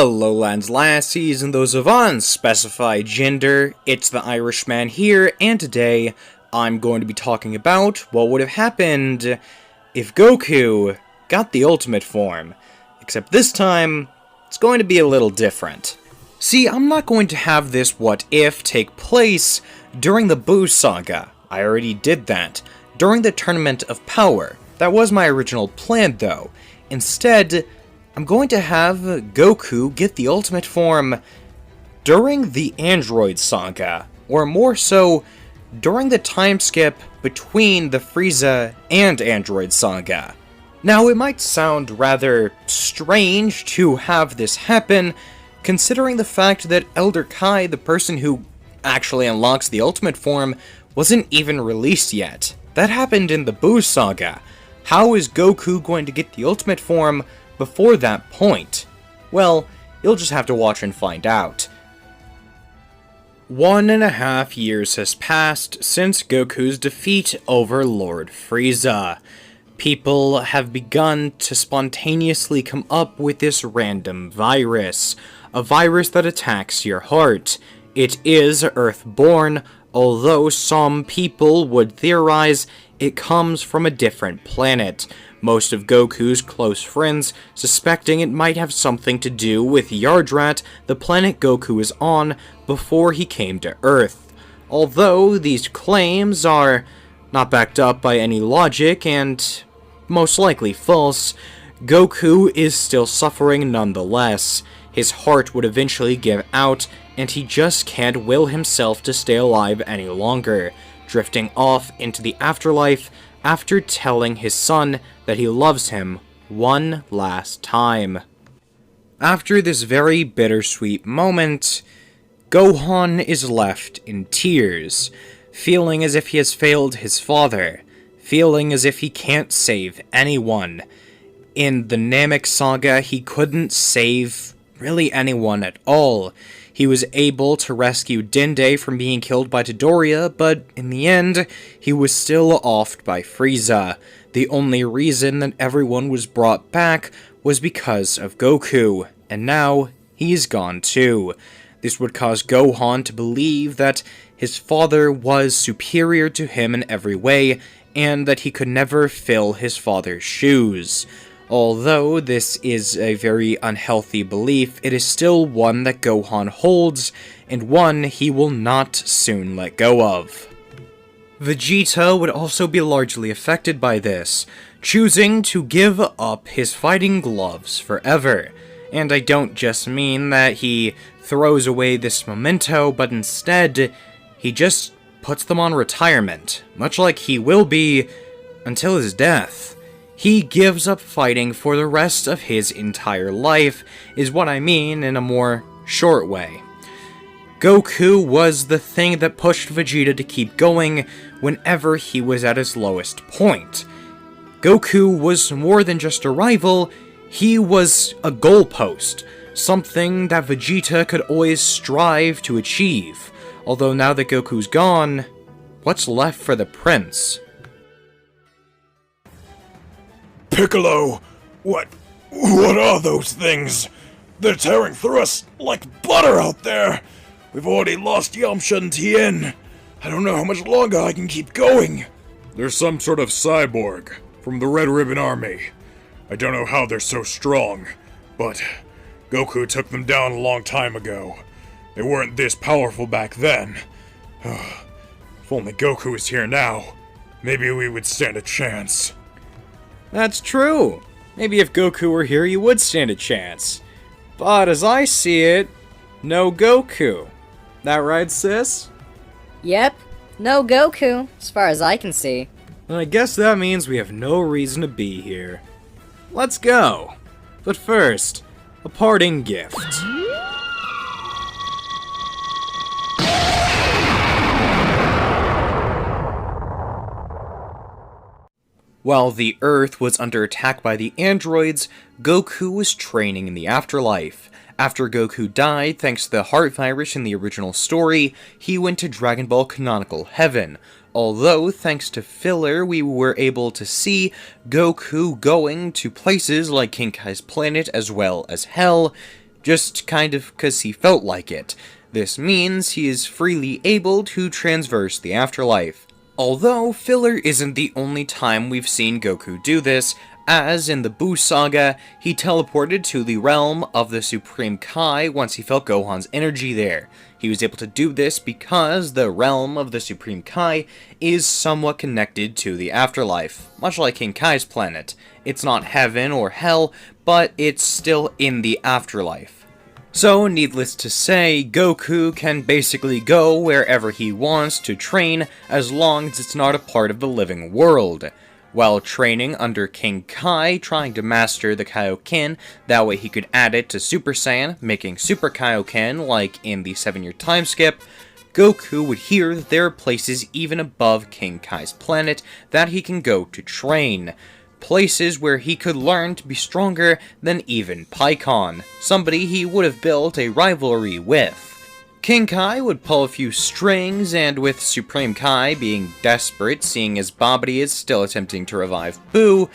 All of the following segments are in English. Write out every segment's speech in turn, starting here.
Hello lads, lassies, and those of unspecified gender, it's the Irishman here, and today I'm going to be talking about what would have happened if Goku got the ultimate form. Except this time, it's going to be a little different. See, I'm not going to have this what if take place during the Buu saga. I already did that. During the Tournament of Power. That was my original plan though. Instead, I'm going to have Goku get the ultimate form during the Android saga, or more so, during the time skip between the Frieza and Android saga. Now, it might sound rather strange to have this happen, considering the fact that Elder Kai, the person who actually unlocks the ultimate form, wasn't even released yet. That happened in the Buu saga. How is Goku going to get the ultimate form before that point? Well, you'll just have to watch and find out. 1.5 years has passed since Goku's defeat over Lord Frieza. People have begun to spontaneously come up with this random virus. A virus that attacks your heart. It is Earth-born, although some people would theorize it comes from a different planet. Most of Goku's close friends suspecting it might have something to do with Yardrat, the planet Goku is on, before he came to Earth. Although these claims are not backed up by any logic and most likely false, Goku is still suffering nonetheless. His heart would eventually give out, and he just can't will himself to stay alive any longer, drifting off into the afterlife after telling his son that he loves him one last time. After this very bittersweet moment, Gohan is left in tears, feeling as if he has failed his father, feeling as if he can't save anyone. In the Namek saga, he couldn't save really anyone at all. He was able to rescue Dende from being killed by Todoroki, but in the end, he was still offed by Frieza. The only reason that everyone was brought back was because of Goku, and now he's gone too. This would cause Gohan to believe that his father was superior to him in every way, and that he could never fill his father's shoes. Although this is a very unhealthy belief, it is still one that Gohan holds, and one he will not soon let go of. Vegeta would also be largely affected by this, choosing to give up his fighting gloves forever. And I don't just mean that he throws away this memento, but instead, he just puts them on retirement, much like he will be until his death. He gives up fighting for the rest of his entire life, is what I mean in a more short way. Goku was the thing that pushed Vegeta to keep going whenever he was at his lowest point. Goku was more than just a rival, he was a goalpost, something that Vegeta could always strive to achieve. Although now that Goku's gone, what's left for the prince? Piccolo, what are those things? They're tearing through us like butter out there. We've already lost Yamcha and Tien. I don't know how much longer I can keep going. They're some sort of cyborg from the Red Ribbon Army. I don't know how they're so strong, but Goku took them down a long time ago. They weren't this powerful back then. If only Goku was here now, maybe we would stand a chance. That's true. Maybe if Goku were here, you would stand a chance. But as I see it, no Goku. That right, sis? Yep, no Goku, as far as I can see. And I guess that means we have no reason to be here. Let's go. But first, a parting gift. While the Earth was under attack by the androids, Goku was training in the afterlife. After Goku died, thanks to the heart virus in the original story, he went to Dragon Ball canonical heaven. Although, thanks to filler, we were able to see Goku going to places like King Kai's planet as well as Hell, just kind of because he felt like it. This means he is freely able to transverse the afterlife. Although filler isn't the only time we've seen Goku do this, as in the Buu Saga, he teleported to the realm of the Supreme Kai once he felt Gohan's energy there. He was able to do this because the realm of the Supreme Kai is somewhat connected to the afterlife, much like King Kai's planet. It's not heaven or hell, but it's still in the afterlife. So, needless to say, Goku can basically go wherever he wants to train as long as it's not a part of the living world. While training under King Kai, trying to master the Kaioken, that way he could add it to Super Saiyan, making Super Kaioken like in the 7-year time skip, Goku would hear that there are places even above King Kai's planet that he can go to train. Places where he could learn to be stronger than even Pikkon, somebody he would have built a rivalry with. King Kai would pull a few strings, and with Supreme Kai being desperate, seeing as Babidi is still attempting to revive Buu,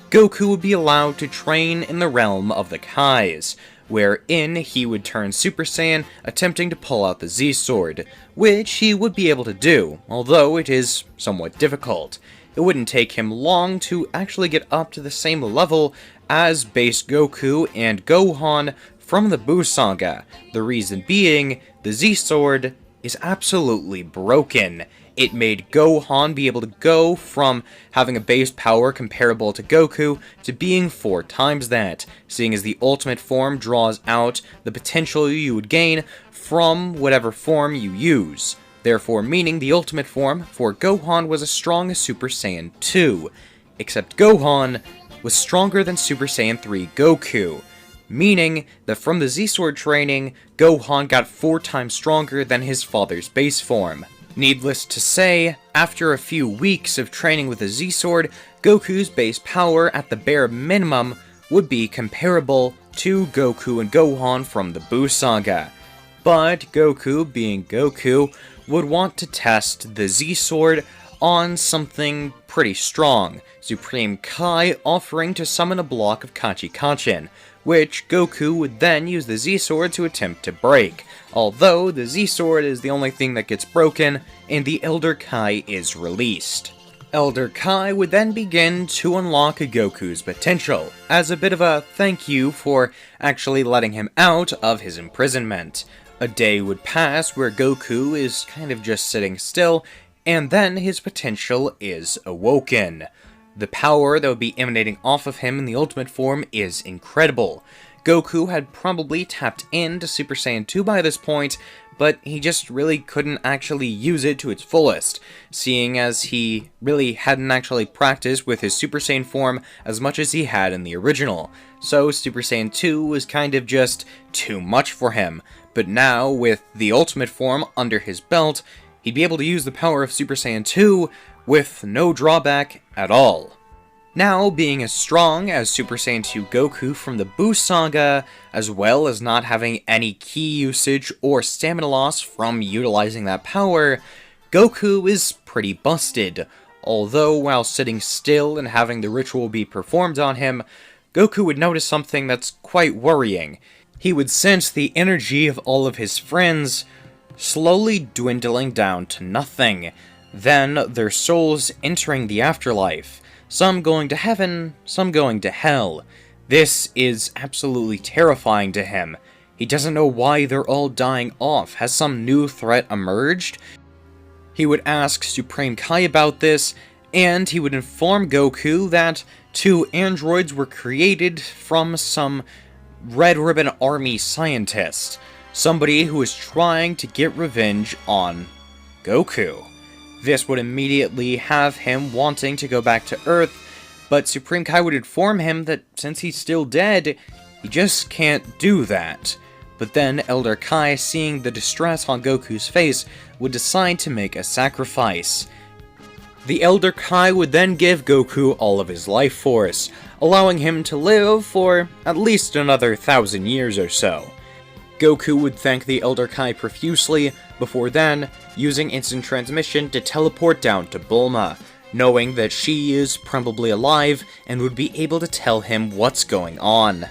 Goku would be allowed to train in the realm of the Kais, wherein he would turn Super Saiyan, attempting to pull out the Z-Sword, which he would be able to do, although it is somewhat difficult. It wouldn't take him long to actually get up to the same level as base Goku and Gohan from the Buu Saga, the reason being, the Z-Sword is absolutely broken. It made Gohan be able to go from having a base power comparable to Goku to being 4 times that, seeing as the ultimate form draws out the potential you would gain from whatever form you use. Therefore meaning the ultimate form for Gohan was as strong as Super Saiyan 2, except Gohan was stronger than Super Saiyan 3 Goku, meaning that from the Z-Sword training, Gohan got 4 times stronger than his father's base form. Needless to say, after a few weeks of training with the Z-Sword, Goku's base power at the bare minimum would be comparable to Goku and Gohan from the Buu Saga. But Goku, being Goku, would want to test the Z-Sword on something pretty strong, Supreme Kai offering to summon a block of Kachikachin, which Goku would then use the Z-Sword to attempt to break, although the Z-Sword is the only thing that gets broken, and the Elder Kai is released. Elder Kai would then begin to unlock Goku's potential, as a bit of a thank you for actually letting him out of his imprisonment. A day would pass where Goku is kind of just sitting still, and then his potential is awoken. The power that would be emanating off of him in the ultimate form is incredible. Goku had probably tapped into Super Saiyan 2 by this point, but he just really couldn't actually use it to its fullest, seeing as he really hadn't actually practiced with his Super Saiyan form as much as he had in the original. So Super Saiyan 2 was kind of just too much for him. But now, with the ultimate form under his belt, he'd be able to use the power of Super Saiyan 2 with no drawback at all. Now, being as strong as Super Saiyan 2 Goku from the Buu Saga, as well as not having any ki usage or stamina loss from utilizing that power, Goku is pretty busted. Although, while sitting still and having the ritual be performed on him, Goku would notice something that's quite worrying. He would sense the energy of all of his friends slowly dwindling down to nothing, then their souls entering the afterlife, some going to heaven, some going to hell. This is absolutely terrifying to him. He doesn't know why they're all dying off. Has some new threat emerged? He would ask Supreme Kai about this, and he would inform Goku that 2 androids were created from some Red Ribbon Army scientist, somebody who is trying to get revenge on Goku. This would immediately have him wanting to go back to Earth, but Supreme Kai would inform him that since he's still dead, he just can't do that. But then Elder Kai, seeing the distress on Goku's face, would decide to make a sacrifice. The Elder Kai would then give Goku all of his life force, allowing him to live for at least another 1,000 years or so. Goku would thank the Elder Kai profusely, before then using instant transmission to teleport down to Bulma, knowing that she is probably alive and would be able to tell him what's going on.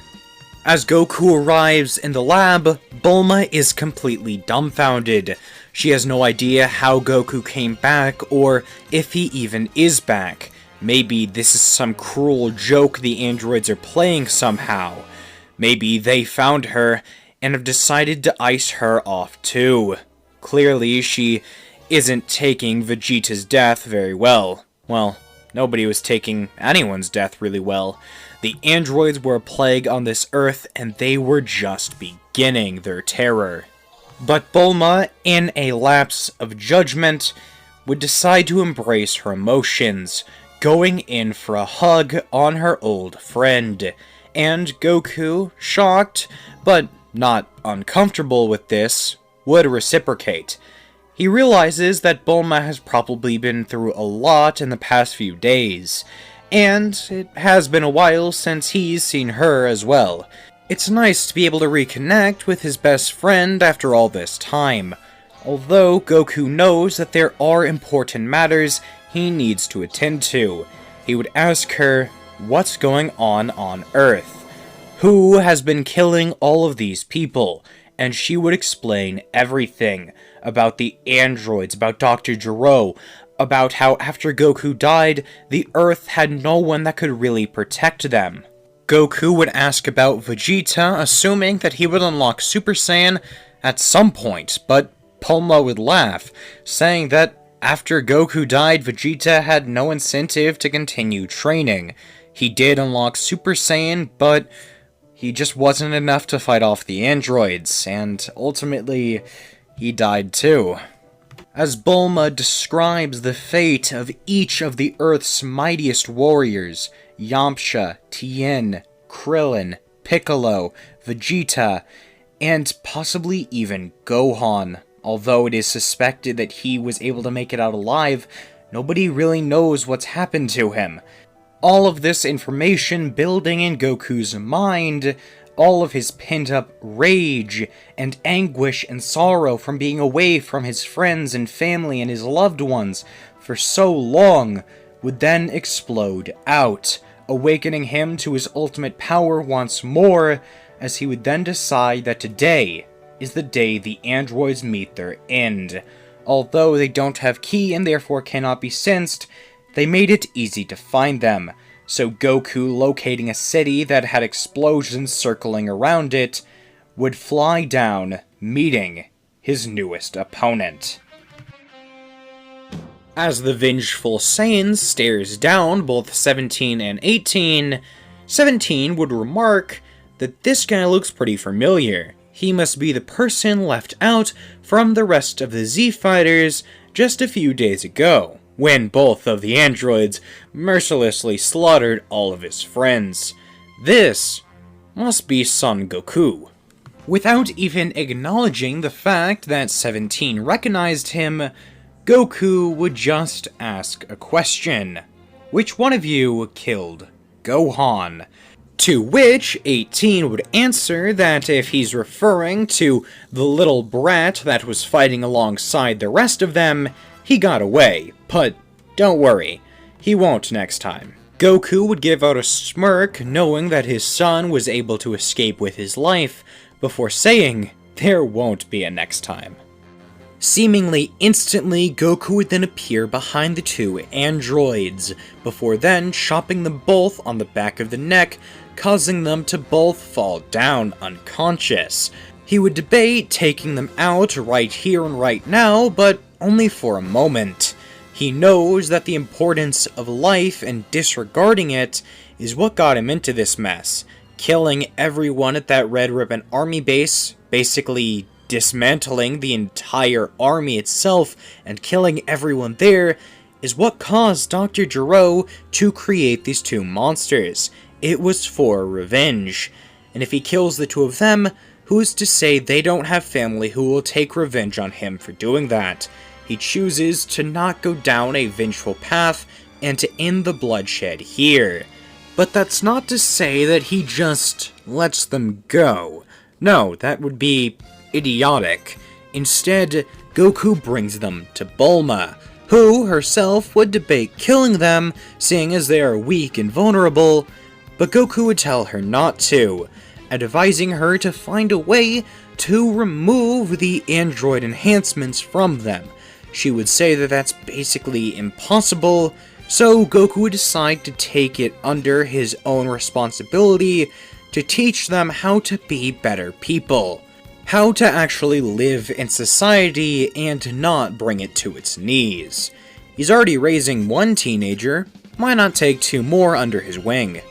As Goku arrives in the lab, Bulma is completely dumbfounded. She has no idea how Goku came back, or if he even is back. Maybe this is some cruel joke the androids are playing somehow. Maybe they found her and have decided to ice her off too. Clearly, she isn't taking Vegeta's death very well. Well, nobody was taking anyone's death really well. The androids were a plague on this Earth, and they were just beginning their terror. But Bulma, in a lapse of judgment, would decide to embrace her emotions, going in for a hug on her old friend. And Goku, shocked, but not uncomfortable with this, would reciprocate. He realizes that Bulma has probably been through a lot in the past few days, and it has been a while since he's seen her as well. It's nice to be able to reconnect with his best friend after all this time, although Goku knows that there are important matters he needs to attend to. He would ask her what's going on Earth, who has been killing all of these people, and she would explain everything about the androids, about Dr. Gero, about how after Goku died, the Earth had no one that could really protect them. Goku would ask about Vegeta, assuming that he would unlock Super Saiyan at some point, but Bulma would laugh, saying that after Goku died, Vegeta had no incentive to continue training. He did unlock Super Saiyan, but he just wasn't enough to fight off the androids, and ultimately, he died too. As Bulma describes the fate of each of the Earth's mightiest warriors, Yamcha, Tien, Krillin, Piccolo, Vegeta, and possibly even Gohan. Although it is suspected that he was able to make it out alive, nobody really knows what's happened to him. All of this information building in Goku's mind, all of his pent-up rage and anguish and sorrow from being away from his friends and family and his loved ones for so long, would then explode out, awakening him to his ultimate power once more, as he would then decide that today is the day the androids meet their end. Although they don't have ki and therefore cannot be sensed, they made it easy to find them, so Goku, locating a city that had explosions circling around it, would fly down, meeting his newest opponent. As the vengeful Saiyan stares down both 17 and 18, 17 would remark that this guy looks pretty familiar. He must be the person left out from the rest of the Z Fighters just a few days ago, when both of the androids mercilessly slaughtered all of his friends. This must be Son Goku. Without even acknowledging the fact that 17 recognized him, Goku would just ask a question. Which one of you killed Gohan? To which 18 would answer that if he's referring to the little brat that was fighting alongside the rest of them, he got away, but don't worry, he won't next time. Goku would give out a smirk, knowing that his son was able to escape with his life, before saying, there won't be a next time. Seemingly instantly, Goku would then appear behind the two androids, before then chopping them both on the back of the neck, causing them to both fall down unconscious. He would debate taking them out right here and right now, but only for a moment. He knows that the importance of life and disregarding it is what got him into this mess. Killing everyone at that Red Ribbon Army base, basically dismantling the entire army itself and killing everyone there, is what caused Dr. Gero to create these two monsters. It was for revenge. And if he kills the two of them, who's to say they don't have family who will take revenge on him for doing that? He chooses to not go down a vengeful path and to end the bloodshed here. But that's not to say that he just lets them go. No, that would be idiotic. Instead, Goku brings them to Bulma, who herself would debate killing them, seeing as they are weak and vulnerable, but Goku would tell her not to, advising her to find a way to remove the android enhancements from them. She would say that that's basically impossible, so Goku would decide to take it under his own responsibility to teach them how to be better people. How to actually live in society and not bring it to its knees. He's already raising one teenager, why not take two more under his wing?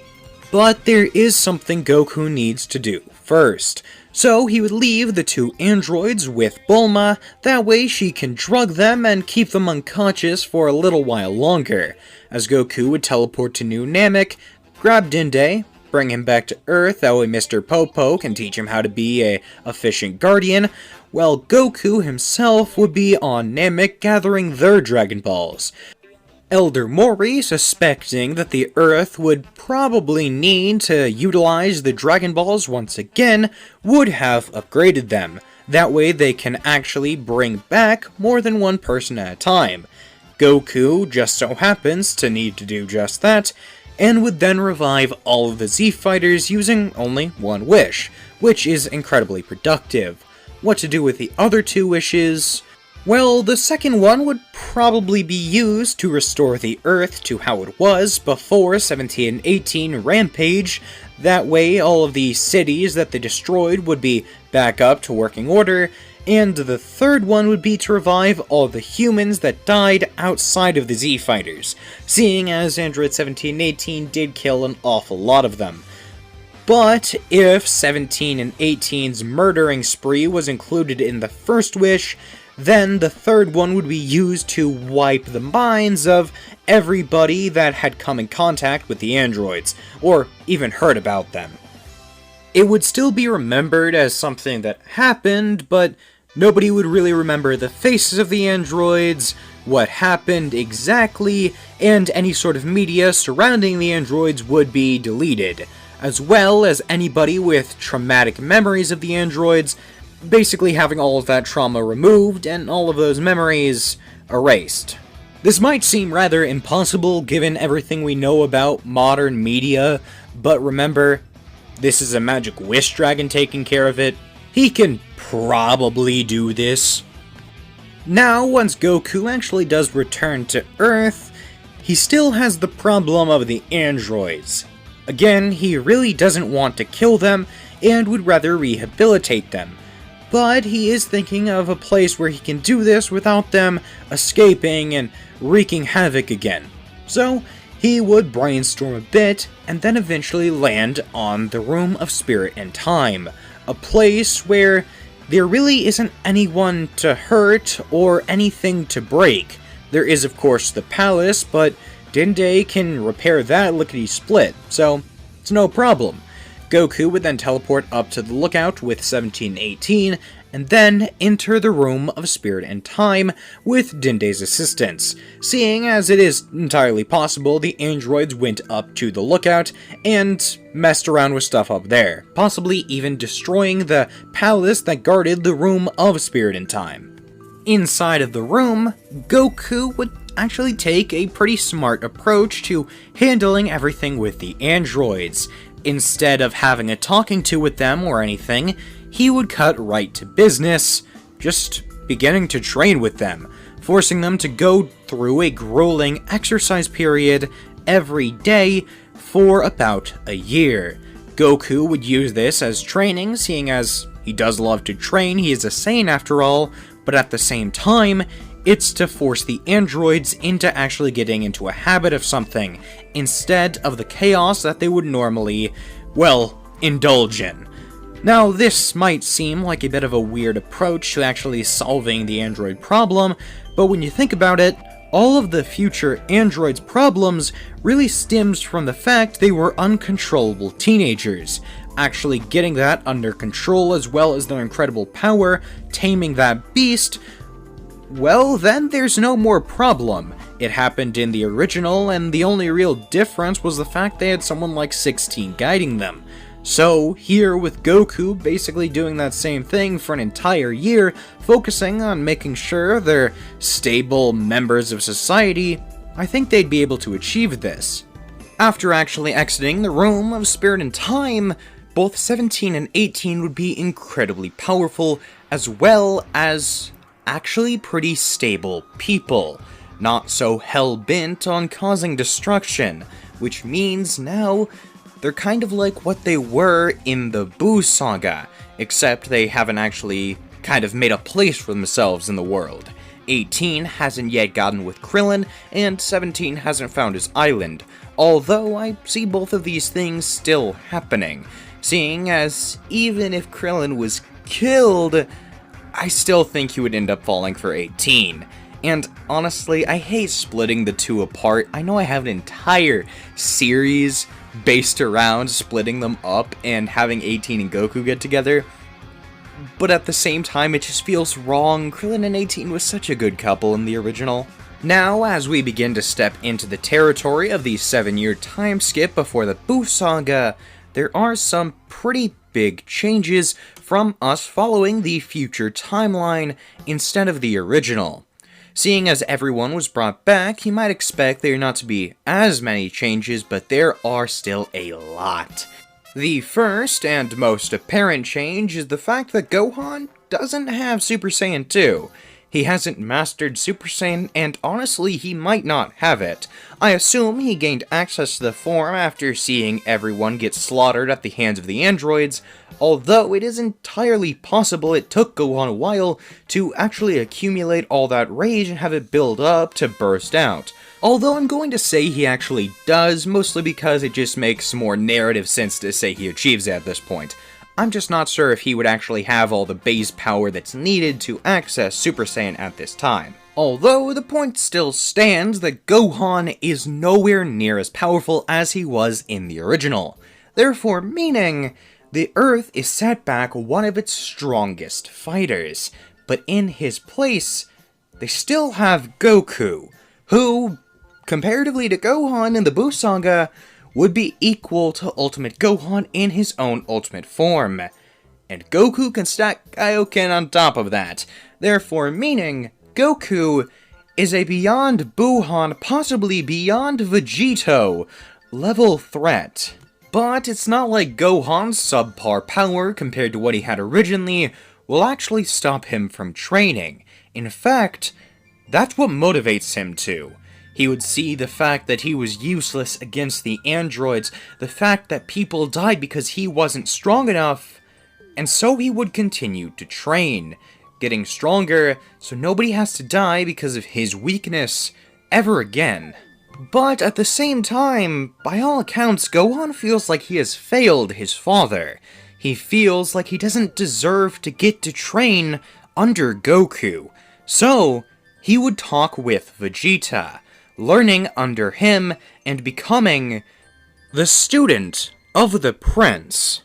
But there is something Goku needs to do first, so he would leave the two androids with Bulma, that way she can drug them and keep them unconscious for a little while longer, as Goku would teleport to New Namek, grab Dende, bring him back to Earth, that way Mr. Popo can teach him how to be a efficient guardian, while Goku himself would be on Namek gathering their Dragon Balls. Elder Mori, suspecting that the Earth would probably need to utilize the Dragon Balls once again, would have upgraded them. That way they can actually bring back more than one person at a time. Goku just so happens to need to do just that, and would then revive all of the Z Fighters using only one wish, which is incredibly productive. What to do with the other two wishes? Well, the second one would probably be used to restore the Earth to how it was before 17 and 18 Rampage. That way, all of the cities that they destroyed would be back up to working order, and the third one would be to revive all the humans that died outside of the Z Fighters, seeing as Android 17 and 18 did kill an awful lot of them. But if 17 and 18's murdering spree was included in the first wish, then the third one would be used to wipe the minds of everybody that had come in contact with the androids, or even heard about them. It would still be remembered as something that happened, but nobody would really remember the faces of the androids, what happened exactly, and any sort of media surrounding the androids would be deleted, as well as anybody with traumatic memories of the androids, basically having all of that trauma removed and all of those memories erased. This might seem rather impossible given everything we know about modern media, but remember, this is a magic wish dragon taking care of it. He can probably do this. Now, once Goku actually does return to Earth, he still has the problem of the androids. Again, he really doesn't want to kill them and would rather rehabilitate them. But he is thinking of a place where he can do this without them escaping and wreaking havoc again. So, he would brainstorm a bit, and then eventually land on the Room of Spirit and Time, a place where there really isn't anyone to hurt or anything to break. There is of course the palace, but Dende can repair that lickety-split, so it's no problem. Goku would then teleport up to the lookout with 1718, and then enter the Room of Spirit and Time with Dende's assistance, seeing as it is entirely possible the androids went up to the lookout and messed around with stuff up there, possibly even destroying the palace that guarded the Room of Spirit and Time. Inside of the room, Goku would actually take a pretty smart approach to handling everything with the androids. Instead of having a talking to with them or anything, he would cut right to business, just beginning to train with them, forcing them to go through a grueling exercise period every day for about a year. Goku would use this as training, seeing as he does love to train, he is a Saiyan after all, but at the same time, it's to force the androids into actually getting into a habit of something, instead of the chaos that they would normally, well, indulge in. Now, this might seem like a bit of a weird approach to actually solving the android problem, but when you think about it, all of the future androids' problems really stems from the fact they were uncontrollable teenagers. Actually getting that under control as well as their incredible power, taming that beast, well, then there's no more problem. It happened in the original, and the only real difference was the fact they had someone like 16 guiding them. So, here with Goku basically doing that same thing for an entire year, focusing on making sure they're stable members of society, I think they'd be able to achieve this. After actually exiting the Room of Spirit and Time, both 17 and 18 would be incredibly powerful, as well as actually pretty stable people, not so hell-bent on causing destruction, which means now they're kind of like what they were in the Buu saga, except they haven't actually kind of made a place for themselves in the world. 18 hasn't yet gotten with Krillin, and 17 hasn't found his island, although I see both of these things still happening, seeing as even if Krillin was killed, I still think he would end up falling for 18. And honestly, I hate splitting the two apart. I know I have an entire series based around splitting them up and having 18 and Goku get together, but at the same time it just feels wrong. Krillin and 18 was such a good couple in the original. Now, as we begin to step into the territory of the 7-year time skip before the Buu saga, there are some pretty big changes from us following the future timeline instead of the original. Seeing as everyone was brought back, you might expect there not to be as many changes, but there are still a lot. The first and most apparent change is the fact that Gohan doesn't have Super Saiyan 2. He hasn't mastered Super Saiyan, and honestly, he might not have it. I assume he gained access to the form after seeing everyone get slaughtered at the hands of the androids, although it is entirely possible it took Gohan a while to actually accumulate all that rage and have it build up to burst out. Although I'm going to say he actually does, mostly because it just makes more narrative sense to say he achieves it at this point. I'm just not sure if he would actually have all the base power that's needed to access Super Saiyan at this time. Although the point still stands that Gohan is nowhere near as powerful as he was in the original, therefore meaning the Earth is set back one of its strongest fighters, but in his place, they still have Goku, who, comparatively to Gohan in the Buu saga, would be equal to Ultimate Gohan in his own ultimate form. And Goku can stack Kaioken on top of that, therefore meaning Goku is a beyond Buuhan, possibly beyond Vegito, level threat. But it's not like Gohan's subpar power compared to what he had originally will actually stop him from training. In fact, that's what motivates him to. He would see the fact that he was useless against the androids, the fact that people died because he wasn't strong enough, and so he would continue to train, getting stronger so nobody has to die because of his weakness ever again. But at the same time, by all accounts, Gohan feels like he has failed his father. He feels like he doesn't deserve to get to train under Goku. So, he would talk with Vegeta, learning under him and becoming the student of the prince.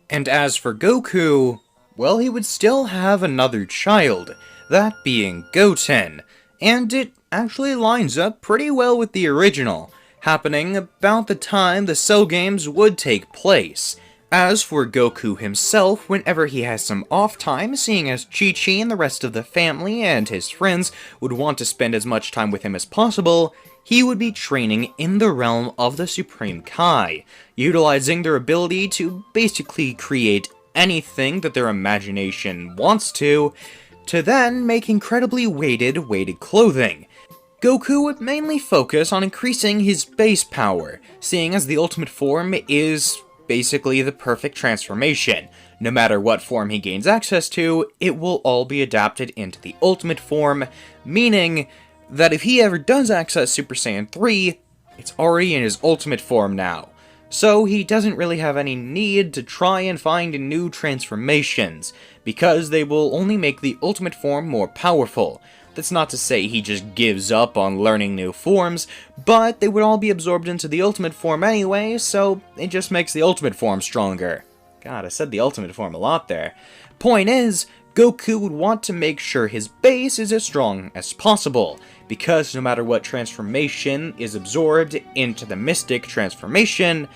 And as for Goku, well, he would still have another child, that being Goten, and it actually lines up pretty well with the original, happening about the time the Cell Games would take place. As for Goku himself, whenever he has some off time, seeing as Chi-Chi and the rest of the family and his friends would want to spend as much time with him as possible, he would be training in the realm of the Supreme Kai, utilizing their ability to basically create anything that their imagination wants to then make incredibly weighted clothing. Goku would mainly focus on increasing his base power, seeing as the ultimate form is basically the perfect transformation. No matter what form he gains access to, it will all be adapted into the ultimate form, meaning that if he ever does access Super Saiyan 3, it's already in his ultimate form now. So he doesn't really have any need to try and find new transformations, because they will only make the ultimate form more powerful. That's not to say he just gives up on learning new forms, but they would all be absorbed into the ultimate form anyway, so it just makes the ultimate form stronger. God, I said the ultimate form a lot there. Point is, Goku would want to make sure his base is as strong as possible, because no matter what transformation is absorbed into the Mystic transformation,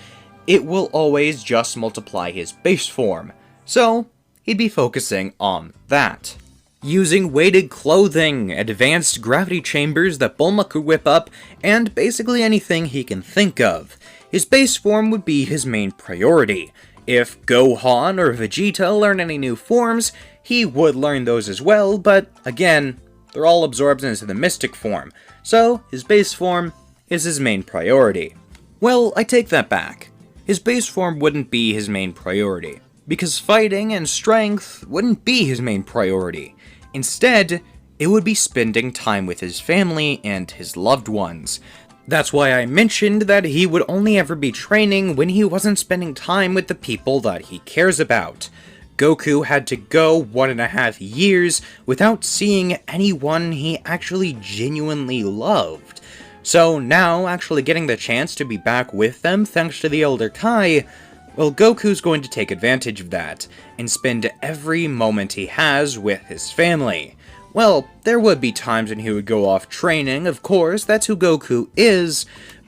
it will always just multiply his base form. So, he'd be focusing on that. Using weighted clothing, advanced gravity chambers that Bulma could whip up, and basically anything he can think of. His base form would be his main priority. If Gohan or Vegeta learn any new forms, he would learn those as well, but again, they're all absorbed into the Mystic form, so his base form is his main priority. Well, I take that back. His base form wouldn't be his main priority, because fighting and strength wouldn't be his main priority. Instead, it would be spending time with his family and his loved ones. That's why I mentioned that he would only ever be training when he wasn't spending time with the people that he cares about. Goku had to go 1.5 years without seeing anyone he actually genuinely loved. So now, actually getting the chance to be back with them thanks to the Elder Kai, well, Goku's going to take advantage of that, and spend every moment he has with his family. Well, there would be times when he would go off training, of course, that's who Goku is,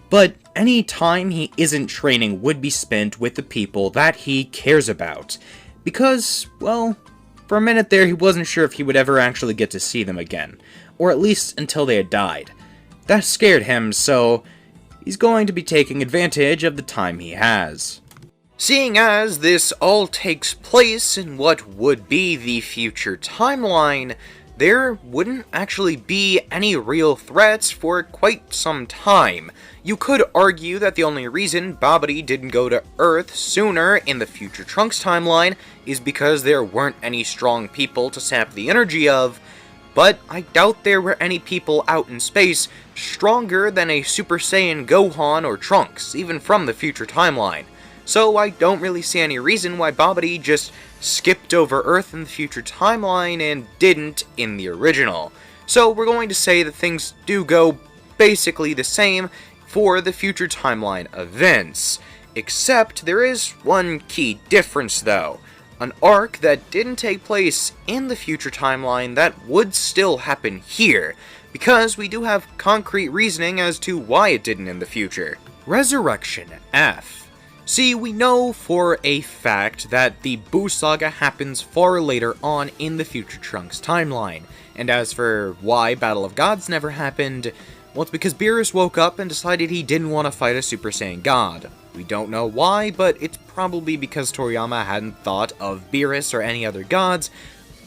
but any time he isn't training would be spent with the people that he cares about. Because, well, for a minute there he wasn't sure if he would ever actually get to see them again, or at least until they had died. That scared him, so he's going to be taking advantage of the time he has. Seeing as this all takes place in what would be the future timeline, there wouldn't actually be any real threats for quite some time. You could argue that the only reason Babidi didn't go to Earth sooner in the future Trunks timeline is because there weren't any strong people to sap the energy of, but I doubt there were any people out in space stronger than a Super Saiyan Gohan or Trunks, even from the future timeline. So I don't really see any reason why Babidi just skipped over Earth in the future timeline and didn't in the original. So we're going to say that things do go basically the same for the future timeline events. Except there is one key difference though. An arc that didn't take place in the future timeline that would still happen here, because we do have concrete reasoning as to why it didn't in the future. Resurrection F. See, we know for a fact that the Buu Saga happens far later on in the future Trunks timeline, and as for why Battle of Gods never happened, well, it's because Beerus woke up and decided he didn't want to fight a Super Saiyan God. We don't know why, but it's probably because Toriyama hadn't thought of Beerus or any other gods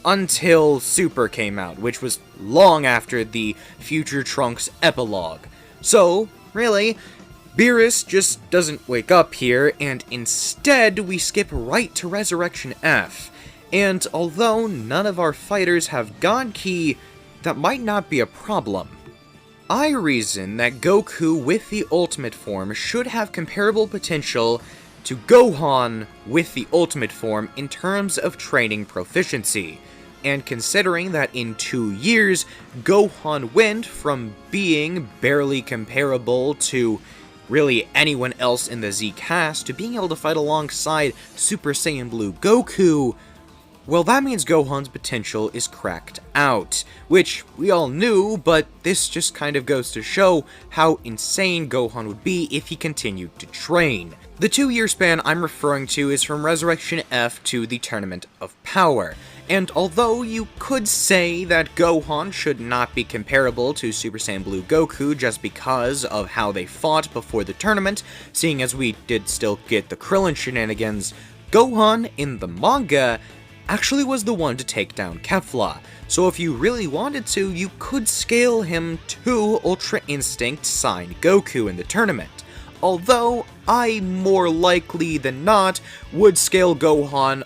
until Super came out, which was long after the future Trunks epilogue. So, really, Beerus just doesn't wake up here, and instead we skip right to Resurrection F. And although none of our fighters have God Ki, that might not be a problem. I reason that Goku with the Ultimate form should have comparable potential to Gohan with the Ultimate form in terms of training proficiency. And considering that in 2 years, Gohan went from being barely comparable to really anyone else in the Z cast to being able to fight alongside Super Saiyan Blue Goku, well, that means Gohan's potential is cracked out, which we all knew, but this just kind of goes to show how insane Gohan would be if he continued to train. The 2-year span I'm referring to is from Resurrection F to the Tournament of Power, and although you could say that Gohan should not be comparable to Super Saiyan Blue Goku just because of how they fought before the tournament, seeing as we did still get the Krillin shenanigans, Gohan in the manga actually was the one to take down Kefla, so if you really wanted to, you could scale him to Ultra Instinct Sign Goku in the tournament. Although, I more likely than not would scale Gohan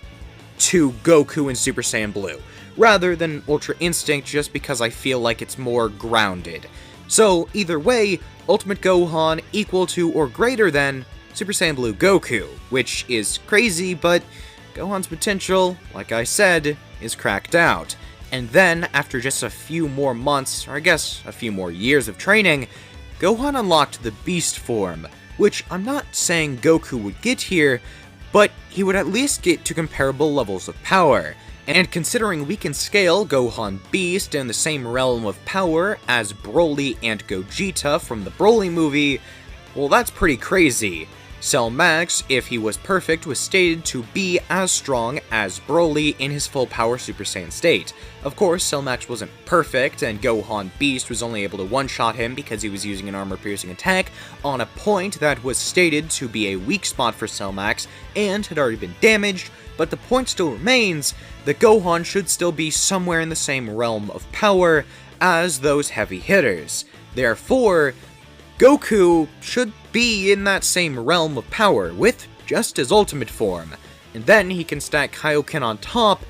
to Goku in Super Saiyan Blue, rather than Ultra Instinct just because I feel like it's more grounded. So, either way, Ultimate Gohan equal to or greater than Super Saiyan Blue Goku, which is crazy, but Gohan's potential, like I said, is cracked out. And then, after just a few more months, or I guess a few more years of training, Gohan unlocked the Beast form, which I'm not saying Goku would get here, but he would at least get to comparable levels of power. And considering we can scale Gohan Beast in the same realm of power as Broly and Gogeta from the Broly movie, well, that's pretty crazy. Cell Max, if he was perfect, was stated to be as strong as Broly in his full power Super Saiyan state. Of course, Cell Max wasn't perfect, and Gohan Beast was only able to one-shot him because he was using an armor-piercing attack on a point that was stated to be a weak spot for Cell Max and had already been damaged, but the point still remains that Gohan should still be somewhere in the same realm of power as those heavy hitters. Therefore, Goku should be in that same realm of power with just his ultimate form, and then he can stack Kaioken on top,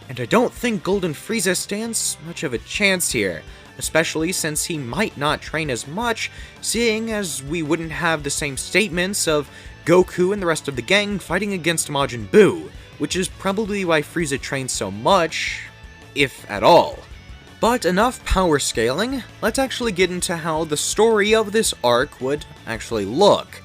and I don't think Golden Frieza stands much of a chance here, especially since he might not train as much, seeing as we wouldn't have the same statements of Goku and the rest of the gang fighting against Majin Buu, which is probably why Frieza trains so much, if at all. But enough power scaling, let's actually get into how the story of this arc would actually look.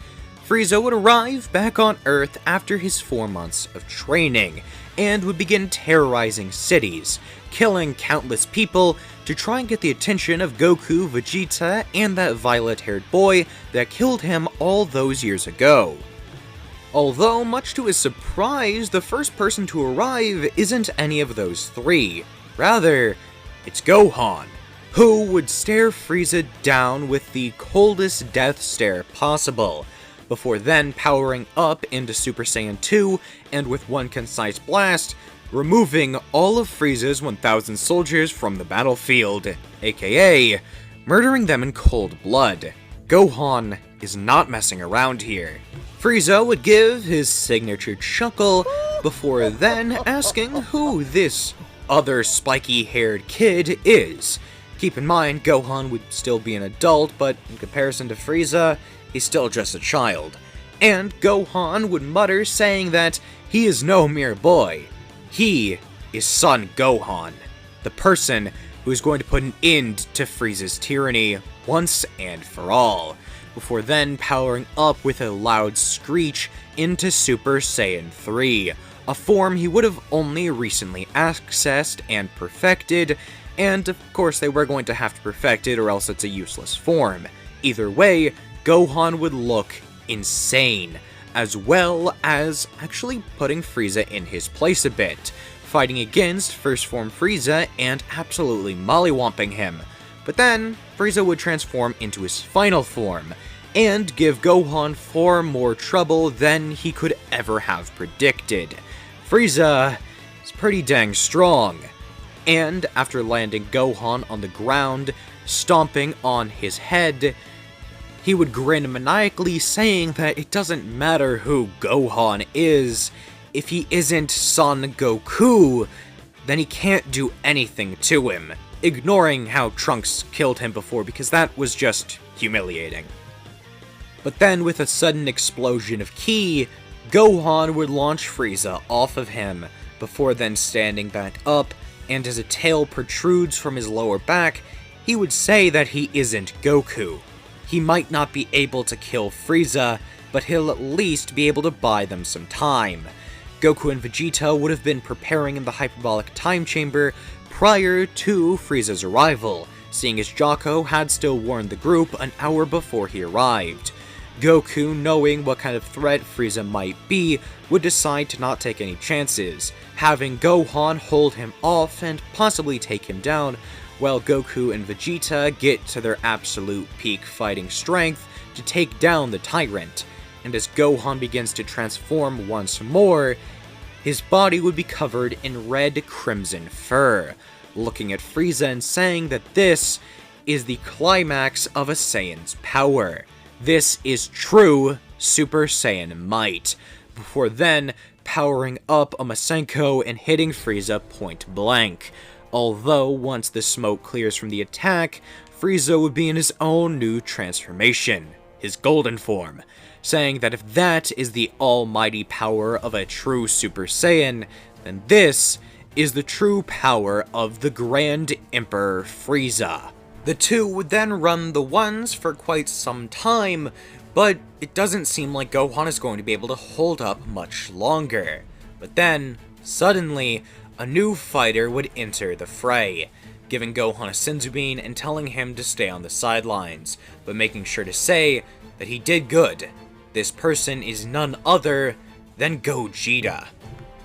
Frieza would arrive back on Earth after his 4 months of training, and would begin terrorizing cities, killing countless people to try and get the attention of Goku, Vegeta, and that violet-haired boy that killed him all those years ago. Although, much to his surprise, the first person to arrive isn't any of those three. Rather, it's Gohan, who would stare Frieza down with the coldest death stare possible, before then powering up into Super Saiyan 2, and with one concise blast, removing all of Frieza's 1,000 soldiers from the battlefield, aka murdering them in cold blood. Gohan is not messing around here. Frieza would give his signature chuckle, before then asking who this other spiky-haired kid is. Keep in mind, Gohan would still be an adult, but in comparison to Frieza, he's still just a child. And Gohan would mutter, saying that he is no mere boy. He is Son Gohan, the person who is going to put an end to Frieza's tyranny once and for all, before then powering up with a loud screech into Super Saiyan 3, a form he would have only recently accessed and perfected, and of course they were going to have to perfect it or else it's a useless form. Either way, Gohan would look insane, as well as actually putting Frieza in his place a bit, fighting against First Form Frieza and absolutely mollywomping him. But then, Frieza would transform into his final form, and give Gohan far more trouble than he could ever have predicted. Frieza is pretty dang strong, and after landing Gohan on the ground, stomping on his head, he would grin maniacally, saying that it doesn't matter who Gohan is, if he isn't Son Goku, then he can't do anything to him, ignoring how Trunks killed him before because that was just humiliating. But then with a sudden explosion of ki, Gohan would launch Frieza off of him, before then standing back up, and as a tail protrudes from his lower back, he would say that he isn't Goku. He might not be able to kill Frieza, but he'll at least be able to buy them some time. Goku and Vegeta would have been preparing in the hyperbolic time chamber prior to Frieza's arrival, seeing as Jocko had still warned the group an hour before he arrived. Goku, knowing what kind of threat Frieza might be, would decide to not take any chances, having Gohan hold him off and possibly take him down, while Goku and Vegeta get to their absolute peak fighting strength to take down the tyrant. And as Gohan begins to transform once more, his body would be covered in red crimson fur, looking at Frieza and saying that this is the climax of a Saiyan's power. This is true Super Saiyan might, before then powering up a Masenko and hitting Frieza point blank. Although once the smoke clears from the attack, Frieza would be in his own new transformation, his golden form, saying that if that is the almighty power of a true Super Saiyan, then this is the true power of the Grand Emperor Frieza. The two would then run the ones for quite some time, but it doesn't seem like Gohan is going to be able to hold up much longer. But then, suddenly, a new fighter would enter the fray, giving Gohan a Senzu and telling him to stay on the sidelines, but making sure to say that he did good. this person is none other than Gogeta.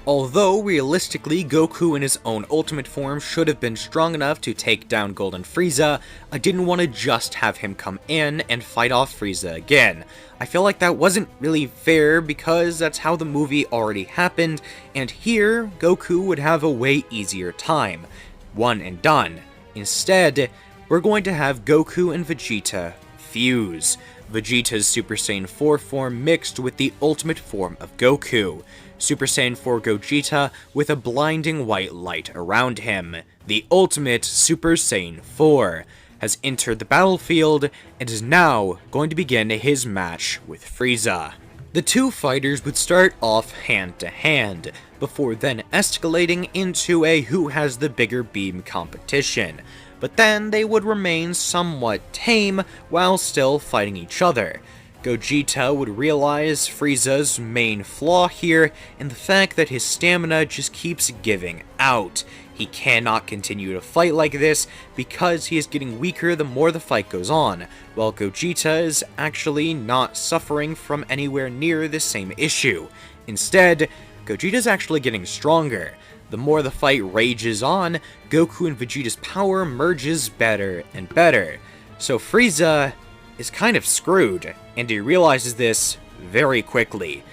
Although realistically Goku in his own ultimate form should have been strong enough to take down Golden Frieza, I didn't want to just have him come in and fight off Frieza again. I feel like that wasn't really fair because that's how the movie already happened, and here Goku would have a way easier time. One and done. Instead, we're going to have Goku and Vegeta fuse. Vegeta's Super Saiyan 4 form mixed with the ultimate form of Goku. Super Saiyan 4 Gogeta with a blinding white light around him. The ultimate Super Saiyan 4 has entered the battlefield and is now going to begin his match with Frieza. The two fighters would start off hand to hand, before then escalating into a who has the bigger beam competition. But then they would remain somewhat tame while still fighting each other. Gogeta would realize Frieza's main flaw here in the fact that his stamina just keeps giving out. He cannot continue to fight like this because he is getting weaker the more the fight goes on, while Gogeta is actually not suffering from anywhere near the same issue. Instead, Gogeta is actually getting stronger. The more the fight rages on, Goku and Vegeta's power merges better and better. So Frieza is kind of screwed, and he realizes this very quickly.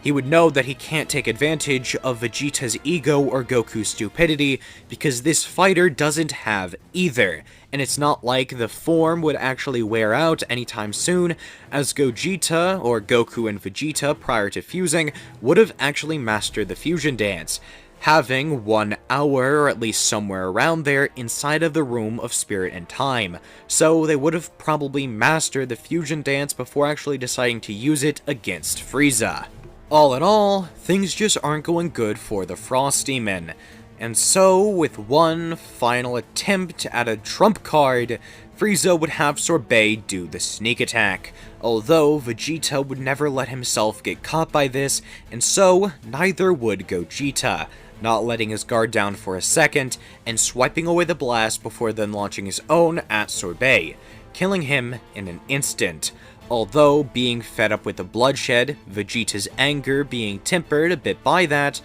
He would know that he can't take advantage of Vegeta's ego or Goku's stupidity because this fighter doesn't have either, and it's not like the form would actually wear out anytime soon, as Gogeta, or Goku and Vegeta prior to fusing, would have actually mastered the fusion dance, having 1 hour, or at least somewhere around there, inside of the Room of Spirit and Time, so they would have probably mastered the fusion dance before actually deciding to use it against Frieza. All in all, things just aren't going good for the Frost Demon, and so, with one final attempt at a trump card, Frieza would have Sorbet do the sneak attack, although Vegeta would never let himself get caught by this, and so neither would Gogeta, not letting his guard down for a second, and swiping away the blast before then launching his own at Sorbet, killing him in an instant. Although being fed up with the bloodshed, Vegeta's anger being tempered a bit by that,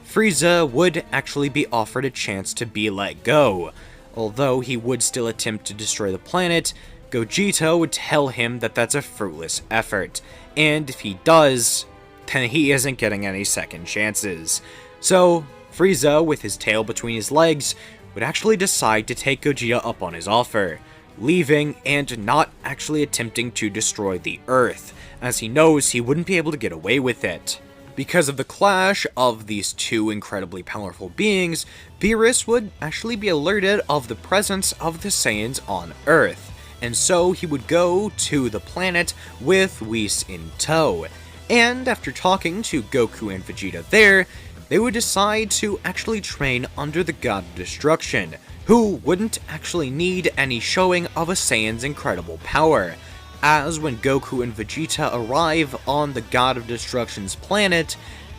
Frieza would actually be offered a chance to be let go. Although he would still attempt to destroy the planet, Gogeta would tell him that that's a fruitless effort, and if he does, then he isn't getting any second chances. So, Frieza, with his tail between his legs, would actually decide to take Gogeta up on his offer, leaving and not actually attempting to destroy the Earth, as he knows he wouldn't be able to get away with it. Because of the clash of these two incredibly powerful beings, Beerus would actually be alerted of the presence of the Saiyans on Earth, and so he would go to the planet with Whis in tow. And after talking to Goku and Vegeta there, they would decide to actually train under the God of Destruction, who wouldn't actually need any showing of a Saiyan's incredible power, as when Goku and Vegeta arrive on the God of Destruction's planet,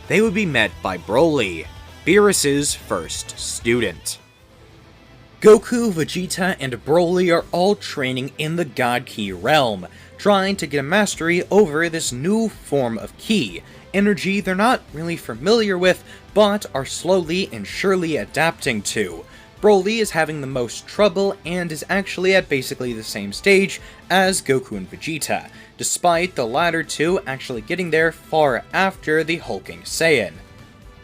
they would be met by Broly, Beerus's first student. Goku, Vegeta, and Broly are all training in the God Ki realm, trying to get a mastery over this new form of Ki, energy they're not really familiar with, but are slowly and surely adapting to. Broly is having the most trouble and is actually at basically the same stage as Goku and Vegeta, despite the latter two actually getting there far after the hulking Saiyan.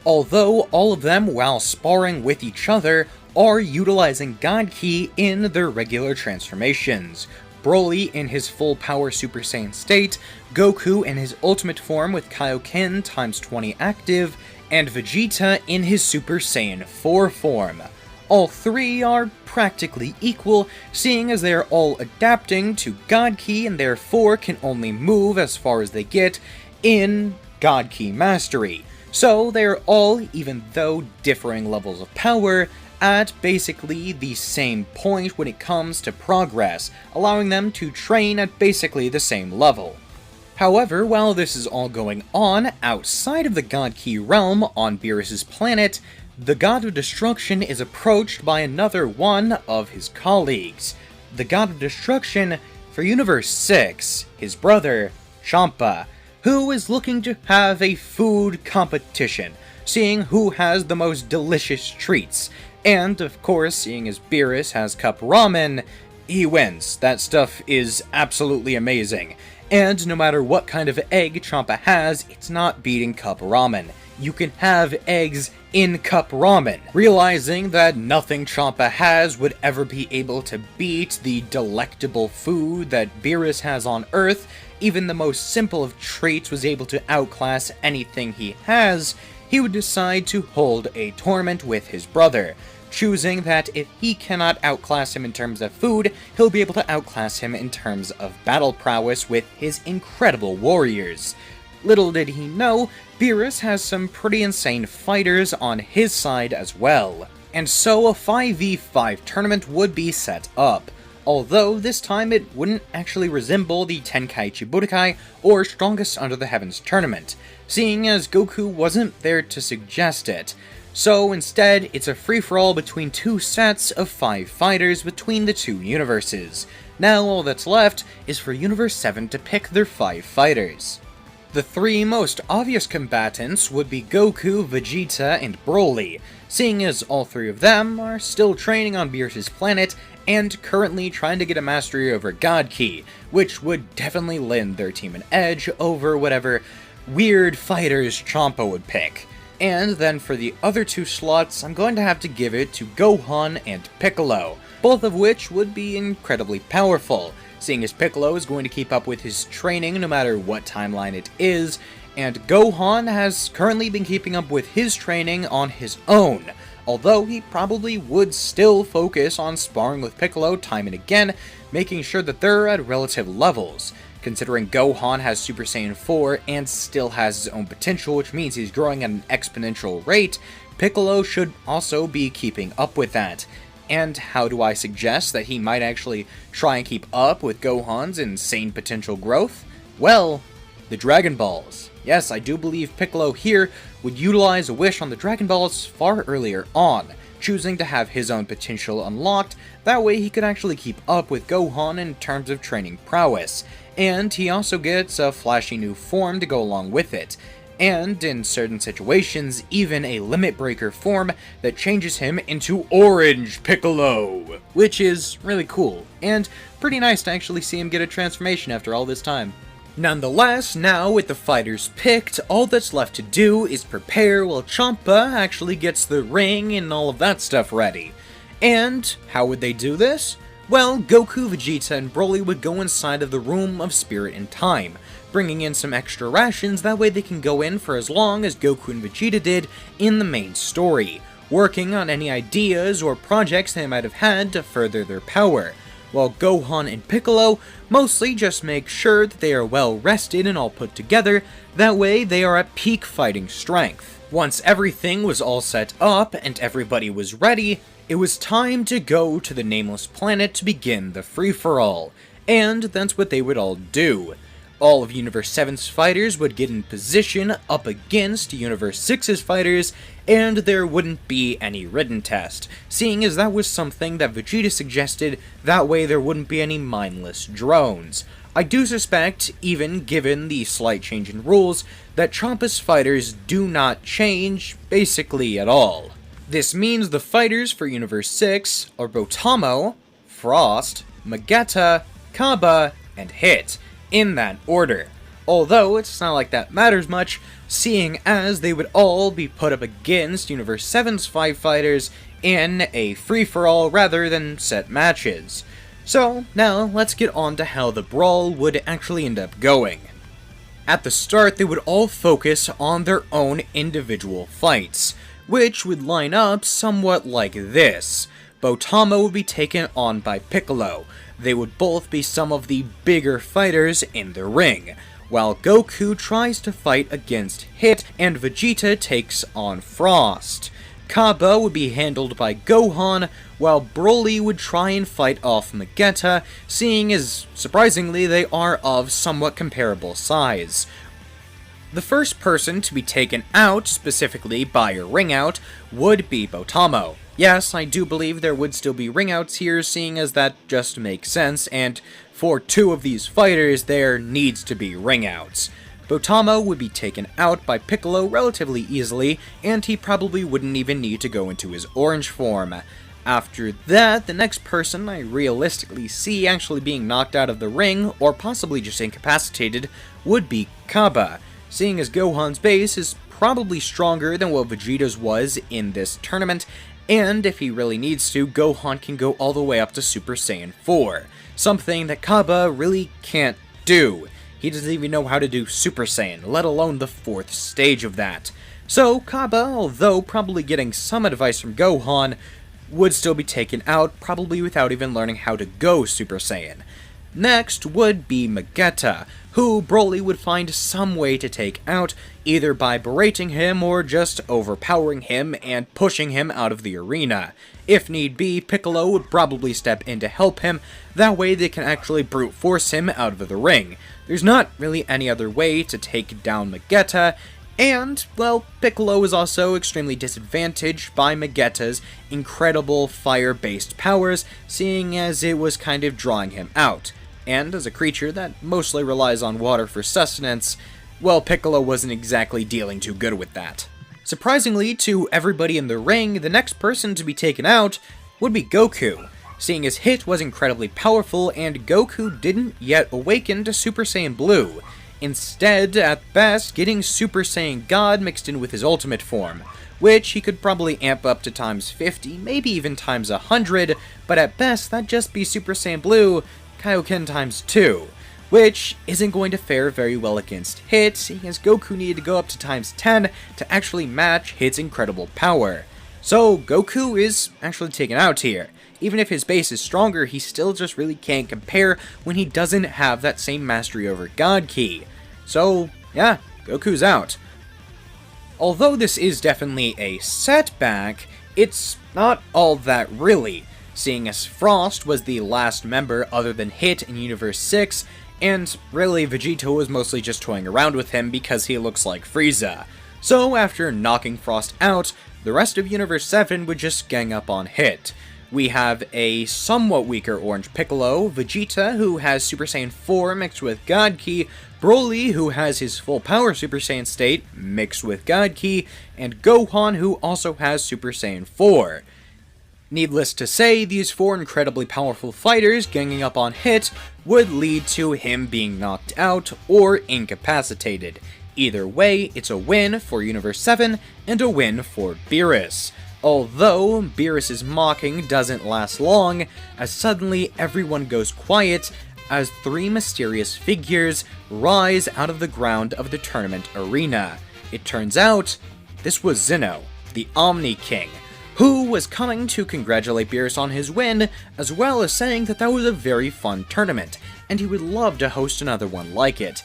Although all of them, while sparring with each other, are utilizing God Ki in their regular transformations. Broly in his full power Super Saiyan state, Goku in his ultimate form with Kaioken times 20 active, and Vegeta in his Super Saiyan 4 form. All three are practically equal, seeing as they are all adapting to God Ki and therefore can only move as far as they get in God Ki Mastery. So they are all, even though differing levels of power, at basically the same point when it comes to progress, allowing them to train at basically the same level. However, while this is all going on outside of the God Ki realm on Beerus's planet, the God of Destruction is approached by another one of his colleagues, the God of Destruction for Universe 6, his brother, Champa, who is looking to have a food competition, seeing who has the most delicious treats. And, of course, seeing as Beerus has cup ramen, he wins. That stuff is absolutely amazing. And no matter what kind of egg Champa has, it's not beating cup ramen. You can have eggs in cup ramen, realizing that nothing Champa has would ever be able to beat the delectable food that Beerus has on Earth. Even the most simple of treats was able to outclass anything he has. He would decide to hold a tournament with his brother, choosing that if he cannot outclass him in terms of food, he'll be able to outclass him in terms of battle prowess with his incredible warriors. Little did he know, Beerus has some pretty insane fighters on his side as well. And so a 5v5 tournament would be set up, although this time it wouldn't actually resemble the Tenkaichi Budokai or Strongest Under the Heavens tournament, seeing as Goku wasn't there to suggest it. So instead, it's a free-for-all between two sets of 5 fighters between the two universes. Now all that's left is for Universe 7 to pick their 5 fighters. The 3 most obvious combatants would be Goku, Vegeta, and Broly, seeing as all 3 of them are still training on Beerus' planet and currently trying to get a mastery over God Ki, which would definitely lend their team an edge over whatever weird fighters Champa would pick. And then for the other 2 slots, I'm going to have to give it to Gohan and Piccolo, both of which would be incredibly powerful, seeing as Piccolo is going to keep up with his training no matter what timeline it is, and Gohan has currently been keeping up with his training on his own, although he probably would still focus on sparring with Piccolo time and again, making sure that they're at relative levels. Considering Gohan has Super Saiyan 4 and still has his own potential, which means he's growing at an exponential rate, Piccolo should also be keeping up with that. And how do I suggest that he might actually try and keep up with Gohan's insane potential growth? Well, the Dragon Balls. Yes, I do believe Piccolo here would utilize a wish on the Dragon Balls far earlier on, choosing to have his own potential unlocked, that way he could actually keep up with Gohan in terms of training prowess. And he also gets a flashy new form to go along with it, and in certain situations, even a limit breaker form that changes him into Orange Piccolo, which is really cool, and pretty nice to actually see him get a transformation after all this time. Nonetheless, now with the fighters picked, all that's left to do is prepare while Champa actually gets the ring and all of that stuff ready. And how would they do this? Well, Goku, Vegeta, and Broly would go inside of the Room of Spirit and Time, bringing in some extra rations, that way they can go in for as long as Goku and Vegeta did in the main story, working on any ideas or projects they might have had to further their power, while Gohan and Piccolo mostly just make sure that they are well rested and all put together, that way they are at peak fighting strength. Once everything was all set up and everybody was ready, it was time to go to the Nameless Planet to begin the free-for-all, and that's what they would all do. All of Universe 7's fighters would get in position up against Universe 6's fighters, and there wouldn't be any written test, seeing as that was something that Vegeta suggested, that way there wouldn't be any mindless drones. I do suspect, even given the slight change in rules, that Champa's fighters do not change basically at all. This means the fighters for Universe 6 are Botamo, Frost, Magetta, Kaba, and Hit, in that order. Although it's not like that matters much, seeing as they would all be put up against Universe 7's 5 fighters in a free-for-all rather than set matches. So now let's get on to how the brawl would actually end up going. At the start, they would all focus on their own individual fights, which would line up somewhat like this. Botamo would be taken on by Piccolo. They would both be some of the bigger fighters in the ring, while Goku tries to fight against Hit and Vegeta takes on Frost. Kaba would be handled by Gohan, while Broly would try and fight off Magetta, seeing as, surprisingly, they are of somewhat comparable size. The first person to be taken out, specifically by a ring out, would be Botamo. Yes, I do believe there would still be ring outs here, seeing as that just makes sense, and for 2 of these fighters there needs to be ring outs. Botamo would be taken out by Piccolo relatively easily, and he probably wouldn't even need to go into his orange form. After that, the next person I realistically see actually being knocked out of the ring, or possibly just incapacitated, would be Kaba, seeing as Gohan's base is probably stronger than what Vegeta's was in this tournament, and if he really needs to, Gohan can go all the way up to Super Saiyan 4, something that Kaba really can't do. He doesn't even know how to do Super Saiyan, let alone the 4th stage of that. So Kaba, although probably getting some advice from Gohan, would still be taken out, probably without even learning how to go Super Saiyan. Next would be Vegeta, who Broly would find some way to take out, either by berating him or just overpowering him and pushing him out of the arena. If need be, Piccolo would probably step in to help him, that way they can actually brute force him out of the ring. There's not really any other way to take down Vegeta, and, well, Piccolo is also extremely disadvantaged by Vegeta's incredible fire-based powers, seeing as it was kind of drawing him out. And as a creature that mostly relies on water for sustenance, well, Piccolo wasn't exactly dealing too good with that. Surprisingly to everybody in the ring, the next person to be taken out would be Goku, seeing his hit was incredibly powerful and Goku didn't yet awaken to Super Saiyan Blue. Instead, at best, getting Super Saiyan God mixed in with his ultimate form, which he could probably amp up to times 50, maybe even times 100, but at best that'd just be Super Saiyan Blue Kaioken times 2, which isn't going to fare very well against Hit, seeing as Goku needed to go up to times 10 to actually match Hit's incredible power. So Goku is actually taken out here. Even if his base is stronger, he still just really can't compare when he doesn't have that same mastery over God Ki. So, yeah, Goku's out. Although this is definitely a setback, it's not all that really, seeing as Frost was the last member other than Hit in Universe 6, and really Vegeta was mostly just toying around with him because he looks like Frieza. So after knocking Frost out, the rest of Universe 7 would just gang up on Hit. We have a somewhat weaker Orange Piccolo, Vegeta, who has Super Saiyan 4 mixed with God Ki, Broly, who has his full power Super Saiyan state mixed with God Ki, and Gohan, who also has Super Saiyan 4. Needless to say, these 4 incredibly powerful fighters ganging up on Hit would lead to him being knocked out or incapacitated. Either way, it's a win for Universe 7 and a win for Beerus. Although Beerus' mocking doesn't last long, as suddenly everyone goes quiet as 3 mysterious figures rise out of the ground of the tournament arena. It turns out, this was Zeno, the Omni King, who was coming to congratulate Beerus on his win, as well as saying that that was a very fun tournament, and he would love to host another one like it.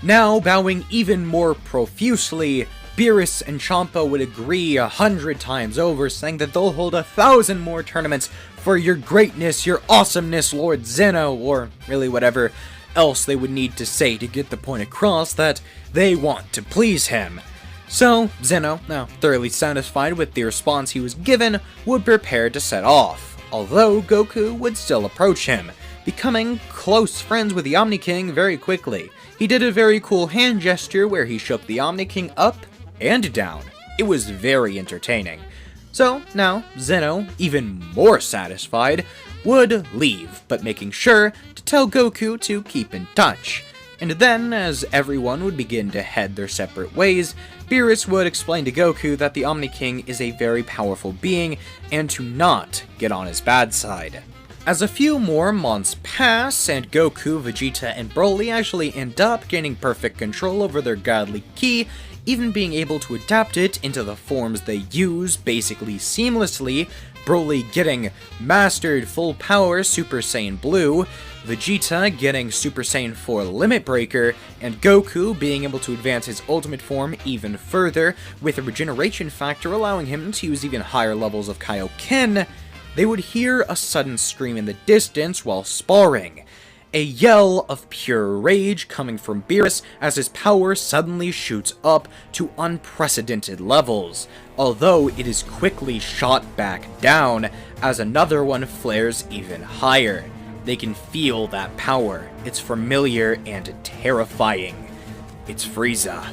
Now, bowing even more profusely, Beerus and Champa would agree 100 times over, saying that they'll hold 1,000 more tournaments for your greatness, your awesomeness, Lord Zeno, or really whatever else they would need to say to get the point across that they want to please him. So, Zeno, now thoroughly satisfied with the response he was given, would prepare to set off, although Goku would still approach him, becoming close friends with the Omni King very quickly. He did a very cool hand gesture where he shook the Omni King up and down. It was very entertaining. So now, Zeno, even more satisfied, would leave, but making sure to tell Goku to keep in touch. And then, as everyone would begin to head their separate ways, Beerus would explain to Goku that the Omni King is a very powerful being, and to not get on his bad side. As a few more months pass, and Goku, Vegeta, and Broly actually end up gaining perfect control over their godly ki, even being able to adapt it into the forms they use basically seamlessly, Broly getting mastered full power Super Saiyan Blue, Vegeta getting Super Saiyan 4 Limit Breaker, and Goku being able to advance his ultimate form even further, with a regeneration factor allowing him to use even higher levels of Kaioken, they would hear a sudden scream in the distance while sparring. A yell of pure rage coming from Beerus as his power suddenly shoots up to unprecedented levels, although it is quickly shot back down as another one flares even higher. They can feel that power. It's familiar and terrifying. it's Frieza.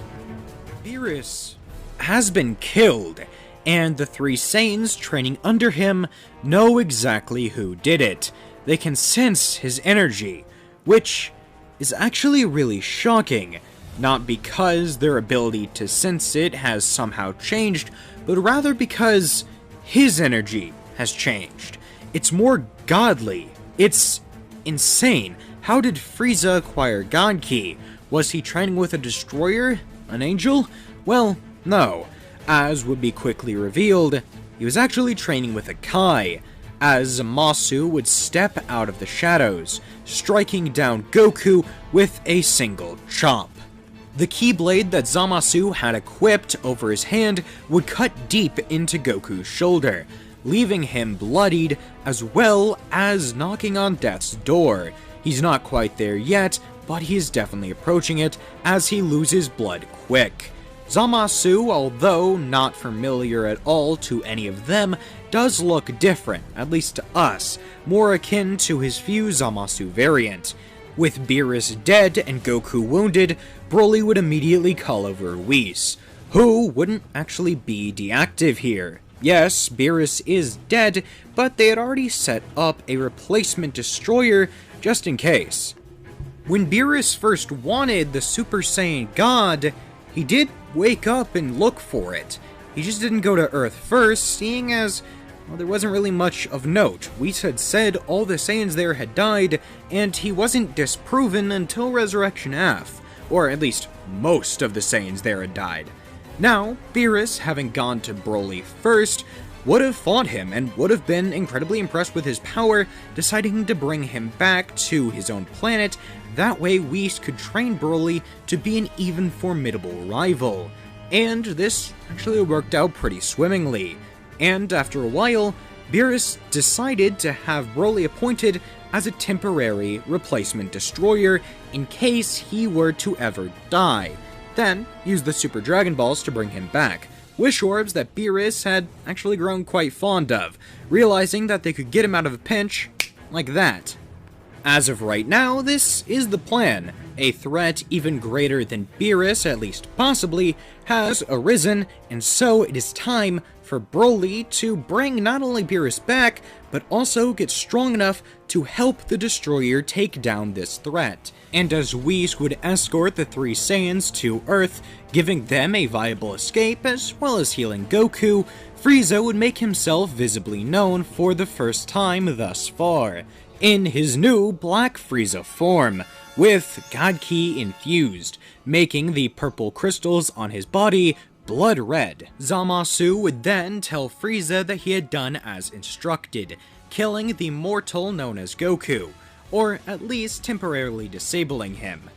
Beerus has been killed, and the three Saiyans training under him know exactly who did it. They can sense his energy, which is actually really shocking, not because their ability to sense it has somehow changed, but rather because his energy has changed. It's more godly. It's insane. How did Frieza acquire God Ki? Was he training with a destroyer? An angel? Well, no. As would be quickly revealed, he was actually training with a Kai, as Zamasu would step out of the shadows, striking down Goku with a single chop. The Keyblade that Zamasu had equipped over his hand would cut deep into Goku's shoulder, leaving him bloodied as well as knocking on death's door. He's not quite there yet, but he is definitely approaching it as he loses blood quick. Zamasu, although not familiar at all to any of them, does look different, at least to us, more akin to his Fuse Zamasu variant. With Beerus dead and Goku wounded, Broly would immediately call over Whis, who wouldn't actually be deactive here. Yes, Beerus is dead, but they had already set up a replacement destroyer just in case. When Beerus first wanted the Super Saiyan God, he did wake up and look for it. He just didn't go to Earth first, seeing as, well, there wasn't really much of note. Whis had said all the Saiyans there had died, and he wasn't disproven until Resurrection F, or at least most of the Saiyans there had died. Now, Beerus, having gone to Broly first, would have fought him and would have been incredibly impressed with his power, deciding to bring him back to his own planet. That way Whis could train Broly to be an even formidable rival. And this actually worked out pretty swimmingly. And after a while, Beerus decided to have Broly appointed as a temporary replacement destroyer in case he were to ever die. Then, used the Super Dragon Balls to bring him back. Wish orbs that Beerus had actually grown quite fond of, realizing that they could get him out of a pinch like that. As of right now, this is the plan. A threat even greater than Beerus, at least possibly, has arisen, and so it is time for Broly to bring not only Beerus back, but also get strong enough to help the Destroyer take down this threat. And as Whis would escort the three Saiyans to Earth, giving them a viable escape as well as healing Goku, Frieza would make himself visibly known for the first time thus far, in his new Black Frieza form, with God Ki infused, making the purple crystals on his body blood red. Zamasu would then tell Frieza that he had done as instructed, killing the mortal known as Goku, or at least temporarily disabling him.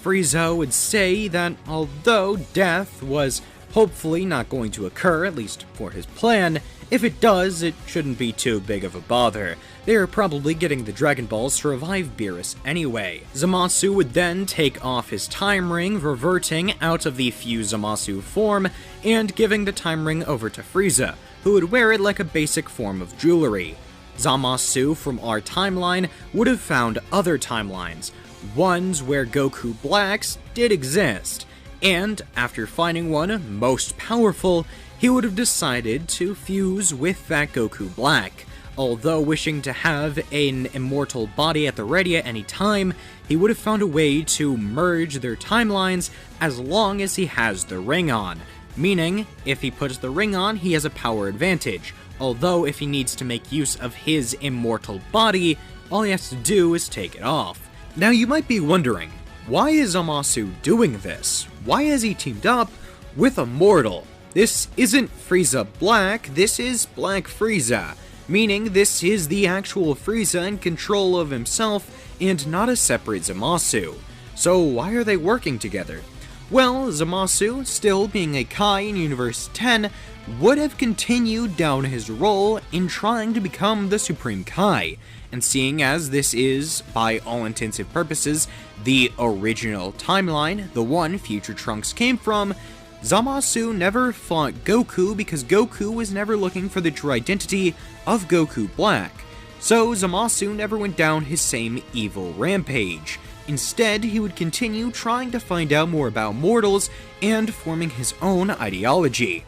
Frieza would say that although death was hopefully not going to occur, at least for his plan, if it does, it shouldn't be too big of a bother. They are probably getting the Dragon Balls to revive Beerus anyway. Zamasu would then take off his time ring, reverting out of the Fuse Zamasu form, and giving the time ring over to Frieza, who would wear it like a basic form of jewelry. Zamasu from our timeline would have found other timelines, ones where Goku Blacks did exist, and after finding one most powerful, he would have decided to fuse with that Goku Black. Although wishing to have an immortal body at the ready at any time, he would have found a way to merge their timelines as long as he has the ring on. Meaning, if he puts the ring on, he has a power advantage. Although if he needs to make use of his immortal body, all he has to do is take it off. Now you might be wondering, why is Zamasu doing this? Why has he teamed up with a mortal? This isn't Frieza Black, this is Black Frieza, meaning this is the actual Frieza in control of himself and not a separate Zamasu. So why are they working together? Well, Zamasu, still being a Kai in Universe 10, would have continued down his role in trying to become the Supreme Kai, and seeing as this is, by all intents and purposes, the original timeline, the one Future Trunks came from, Zamasu never fought Goku because Goku was never looking for the true identity of Goku Black, so Zamasu never went down his same evil rampage. Instead, he would continue trying to find out more about mortals and forming his own ideology.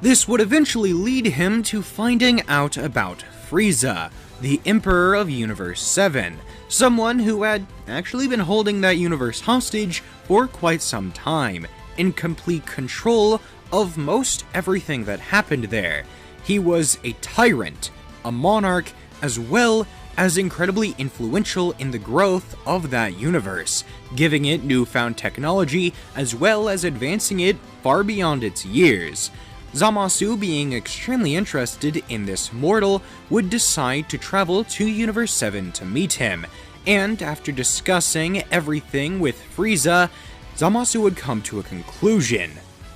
This would eventually lead him to finding out about Frieza, the Emperor of Universe 7, someone who had actually been holding that universe hostage for quite some time, in complete control of most everything that happened there. He was a tyrant, a monarch, as well as incredibly influential in the growth of that universe, giving it newfound technology as well as advancing it far beyond its years. Zamasu, being extremely interested in this mortal, would decide to travel to Universe 7 to meet him, and after discussing everything with Frieza, Zamasu would come to a conclusion.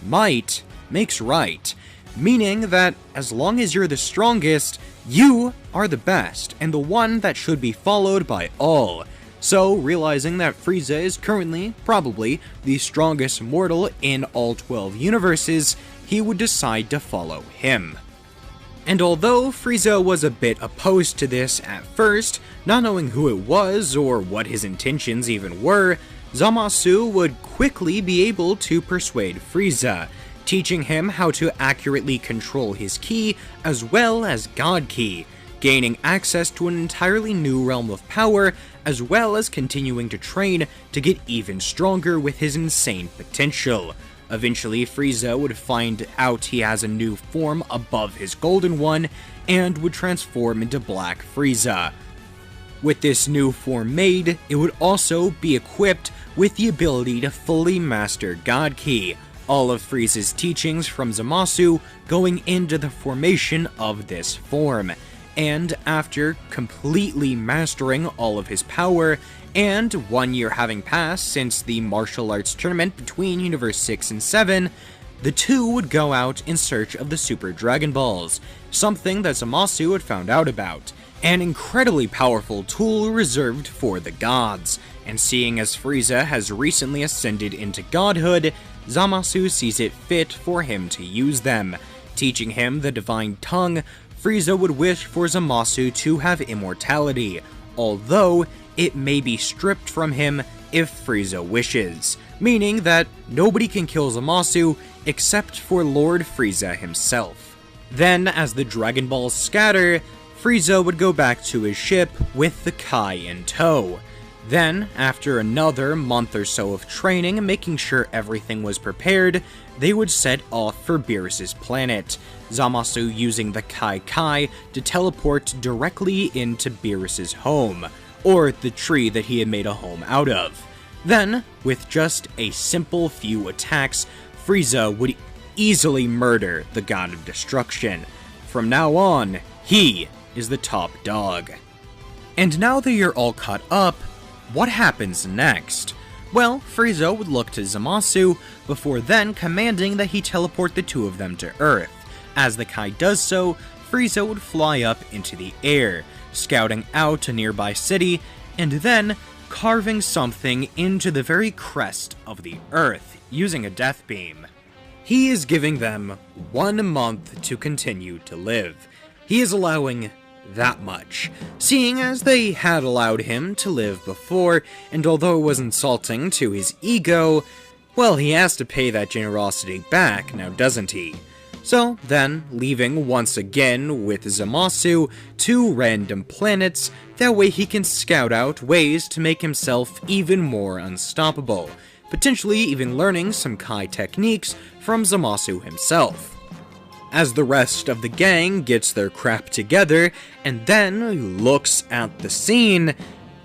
Might makes right, meaning that as long as you're the strongest, you are the best, and the one that should be followed by all. So, realizing that Frieza is currently, probably, the strongest mortal in all 12 universes, he would decide to follow him. And although Frieza was a bit opposed to this at first, not knowing who it was or what his intentions even were, Zamasu would quickly be able to persuade Frieza, teaching him how to accurately control his ki as well as God Ki, gaining access to an entirely new realm of power, as well as continuing to train to get even stronger with his insane potential. Eventually, Frieza would find out he has a new form above his golden one, and would transform into Black Frieza. With this new form made, it would also be equipped with the ability to fully master God Ki, all of Frieza's teachings from Zamasu going into the formation of this form. And after completely mastering all of his power, and 1 year having passed since the martial arts tournament between Universe 6 and 7, the two would go out in search of the Super Dragon Balls, something that Zamasu had found out about, an incredibly powerful tool reserved for the gods. And seeing as Frieza has recently ascended into godhood, Zamasu sees it fit for him to use them. Teaching him the divine tongue, Frieza would wish for Zamasu to have immortality, although it may be stripped from him if Frieza wishes, meaning that nobody can kill Zamasu except for Lord Frieza himself. Then, as the Dragon Balls scatter, Frieza would go back to his ship with the Kai in tow. Then, after another month or so of training and making sure everything was prepared, they would set off for Beerus's planet, Zamasu using the Kai to teleport directly into Beerus's home, or the tree that he had made a home out of. Then, with just a simple few attacks, Frieza would easily murder the God of Destruction. From now on, he is the top dog. And now that you're all caught up, what happens next? Well, Frieza would look to Zamasu, before then commanding that he teleport the two of them to Earth. As the Kai does so, Frieza would fly up into the air, scouting out a nearby city, and then carving something into the very crest of the Earth, using a death beam. He is giving them 1 month to continue to live. He is allowing that much, seeing as they had allowed him to live before, and although it was insulting to his ego, well, he has to pay that generosity back, now doesn't he? So then, leaving once again with Zamasu to random planets, that way he can scout out ways to make himself even more unstoppable, potentially even learning some Kai techniques from Zamasu himself. As the rest of the gang gets their crap together, and then looks at the scene,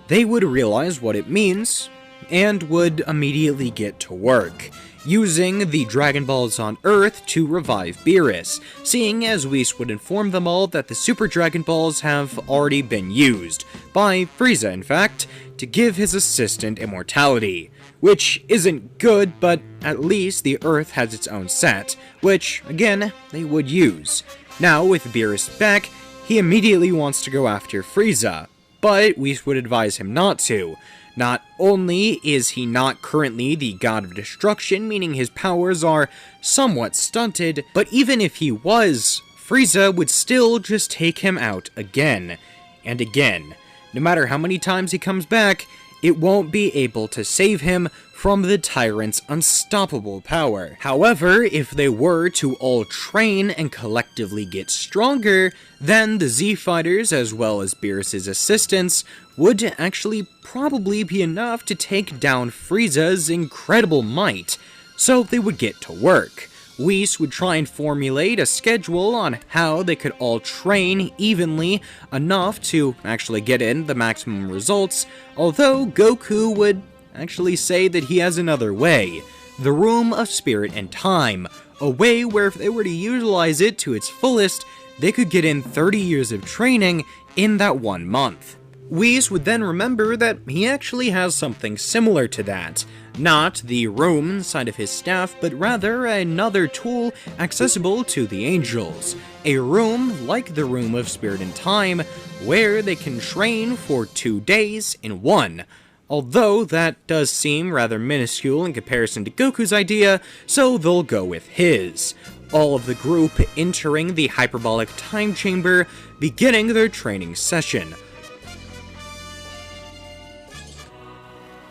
they would realize what it means, and would immediately get to work, using the Dragon Balls on Earth to revive Beerus, seeing as Whis would inform them all that the Super Dragon Balls have already been used, by Frieza in fact, to give his assistant immortality. Which isn't good, but at least the Earth has its own set, which, again, they would use. Now, with Beerus back, he immediately wants to go after Frieza, but Whis would advise him not to. Not only is he not currently the God of Destruction, meaning his powers are somewhat stunted, but even if he was, Frieza would still just take him out again and again. No matter how many times he comes back, it won't be able to save him from the tyrant's unstoppable power. However, if they were to all train and collectively get stronger, then the Z-Fighters, as well as Beerus's assistants, would actually probably be enough to take down Frieza's incredible might, so they would get to work. Whis would try and formulate a schedule on how they could all train evenly enough to actually get in the maximum results, although Goku would actually say that he has another way, the Room of Spirit and Time, a way where if they were to utilize it to its fullest, they could get in 30 years of training in that 1 month. Whis would then remember that he actually has something similar to that. Not the room inside of his staff, but rather another tool accessible to the angels. A room like the Room of Spirit and Time, where they can train for 2 days in one. Although that does seem rather minuscule in comparison to Goku's idea, so they'll go with his. All of the group entering the hyperbolic time chamber, beginning their training session.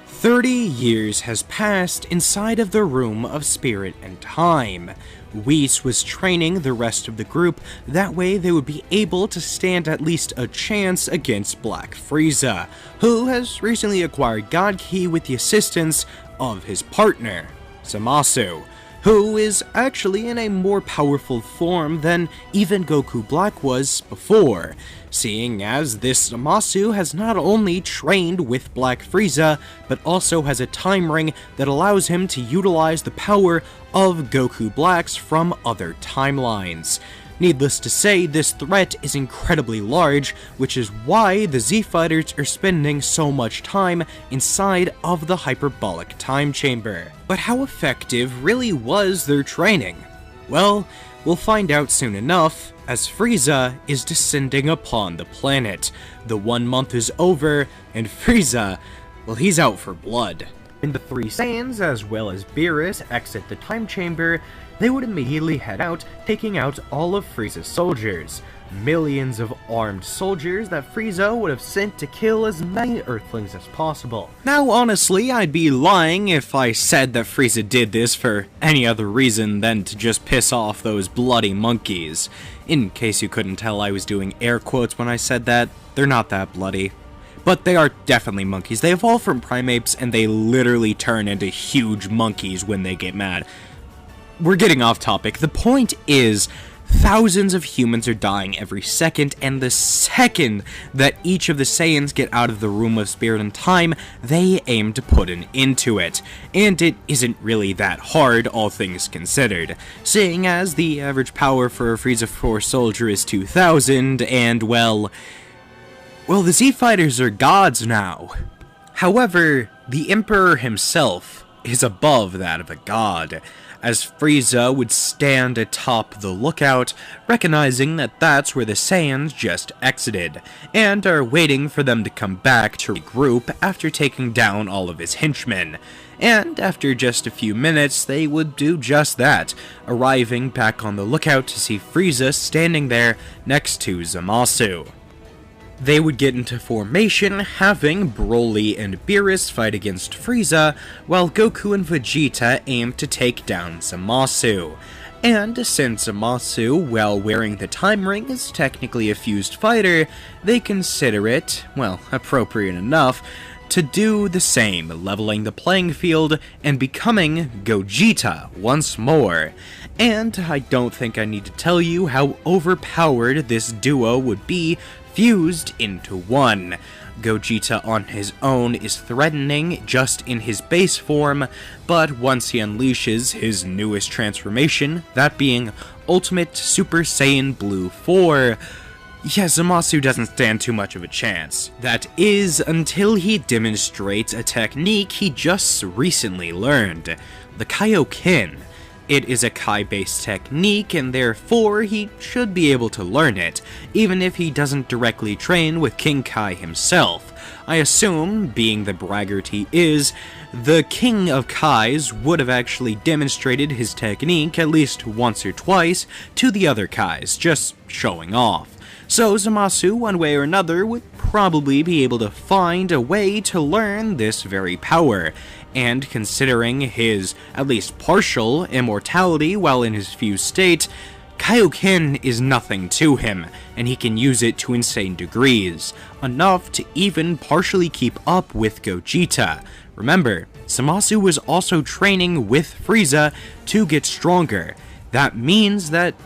30 years has passed inside of the Room of Spirit and Time. Whis was training the rest of the group, that way they would be able to stand at least a chance against Black Frieza, who has recently acquired God Ki with the assistance of his partner, Zamasu, who is actually in a more powerful form than even Goku Black was before, seeing as this Zamasu has not only trained with Black Frieza, but also has a time ring that allows him to utilize the power of Goku Black's from other timelines. Needless to say, this threat is incredibly large, which is why the Z-Fighters are spending so much time inside of the hyperbolic time chamber. But how effective really was their training? Well, we'll find out soon enough, as Frieza is descending upon the planet. The 1 month is over, and Frieza, well, he's out for blood. When the three Saiyans, as well as Beerus, exit the time chamber, they would immediately head out, taking out all of Frieza's soldiers. Millions of armed soldiers that Frieza would have sent to kill as many Earthlings as possible. Now, honestly, I'd be lying if I said that Frieza did this for any other reason than to just piss off those bloody monkeys. In case you couldn't tell, I was doing air quotes when I said that. They're not that bloody. But they are definitely monkeys. They evolve from primates, and they literally turn into huge monkeys when they get mad. We're getting off topic. The point is, thousands of humans are dying every second, and the second that each of the Saiyans get out of the Room of Spirit and Time, they aim to put an end to it. And it isn't really that hard, all things considered, seeing as the average power for a Frieza Force soldier is 2,000, and well, the Z-Fighters are gods now. However, the Emperor himself is above that of a god, as Frieza would stand atop the lookout, recognizing that that's where the Saiyans just exited, and are waiting for them to come back to regroup after taking down all of his henchmen. And after just a few minutes, they would do just that, arriving back on the lookout to see Frieza standing there next to Zamasu. They would get into formation, having Broly and Beerus fight against Frieza, while Goku and Vegeta aimed to take down Zamasu. And since Zamasu, while wearing the time ring, is technically a fused fighter, they consider it, well, appropriate enough, to do the same, leveling the playing field and becoming Gogeta once more. And I don't think I need to tell you how overpowered this duo would be fused into one. Gogeta on his own is threatening just in his base form, but once he unleashes his newest transformation, that being Ultimate Super Saiyan Blue 4, Zamasu doesn't stand too much of a chance. That is, until he demonstrates a technique he just recently learned, the Kaioken. It is a Kai-based technique, and therefore he should be able to learn it, even if he doesn't directly train with King Kai himself. I assume, being the braggart he is, the King of Kais would have actually demonstrated his technique at least once or twice to the other Kais, just showing off. So Zamasu, one way or another, would probably be able to find a way to learn this very power, and considering his at least partial immortality while in his fused state, Kaioken is nothing to him, and he can use it to insane degrees, enough to even partially keep up with Gogeta. Remember, Zamasu was also training with Frieza to get stronger. That means that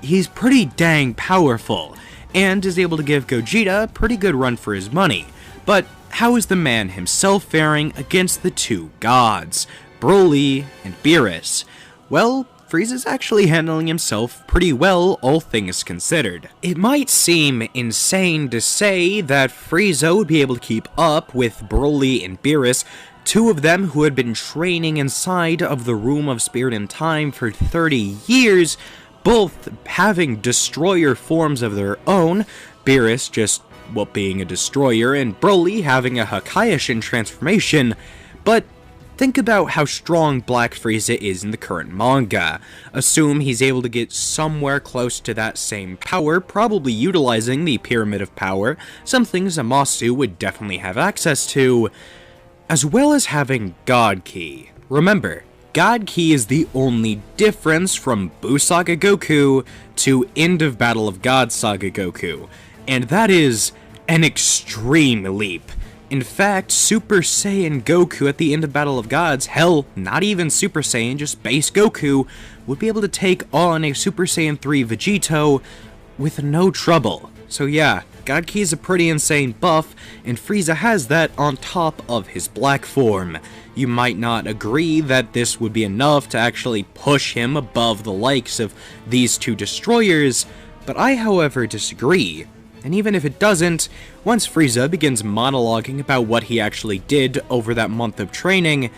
he's pretty dang powerful, and is able to give Gogeta a pretty good run for his money. But how is the man himself faring against the two gods, Broly and Beerus? Well, Frieza's actually handling himself pretty well, all things considered. It might seem insane to say that Frieza would be able to keep up with Broly and Beerus, two of them who had been training inside of the Room of Spirit and Time for 30 years, both having destroyer forms of their own, Beerus just, well, being a destroyer, and Broly having a Hakaioshin transformation. But think about how strong Black Frieza is in the current manga. Assume he's able to get somewhere close to that same power, probably utilizing the Pyramid of Power, something Zamasu would definitely have access to, as well as having God Ki. Remember, God Ki is the only difference from Buu Saga Goku to End of Battle of Gods Saga Goku, and that is an extreme leap. In fact, Super Saiyan Goku at the end of Battle of Gods, hell, not even Super Saiyan, just base Goku, would be able to take on a Super Saiyan 3 Vegito with no trouble. So yeah, God Ki is a pretty insane buff, and Frieza has that on top of his black form. You might not agree that this would be enough to actually push him above the likes of these two destroyers, but I, however, disagree. And even if it doesn't, once Frieza begins monologuing about what he actually did over that month of training,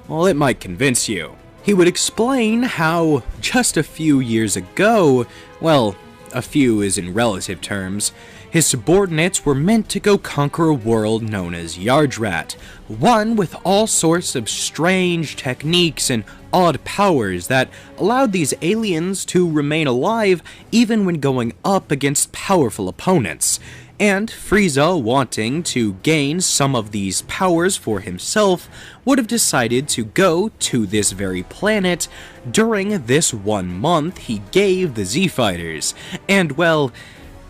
well, it might convince you. He would explain how, just a few years ago, well, a few is in relative terms, his subordinates were meant to go conquer a world known as Yardrat, one with all sorts of strange techniques and odd powers that allowed these aliens to remain alive even when going up against powerful opponents. And Frieza, wanting to gain some of these powers for himself, would have decided to go to this very planet during this 1 month he gave the Z-Fighters, and well,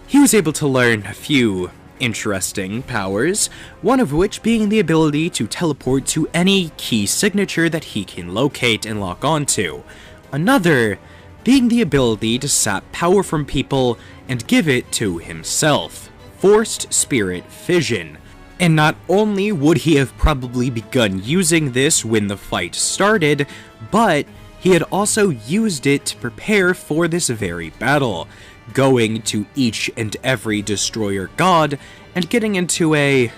he was able to learn a few interesting powers, one of which being the ability to teleport to any key signature that he can locate and lock onto. Another being the ability to sap power from people and give it to himself. Forced Spirit Fission. And not only would he have probably begun using this when the fight started, but he had also used it to prepare for this very battle, going to each and every destroyer god and getting into a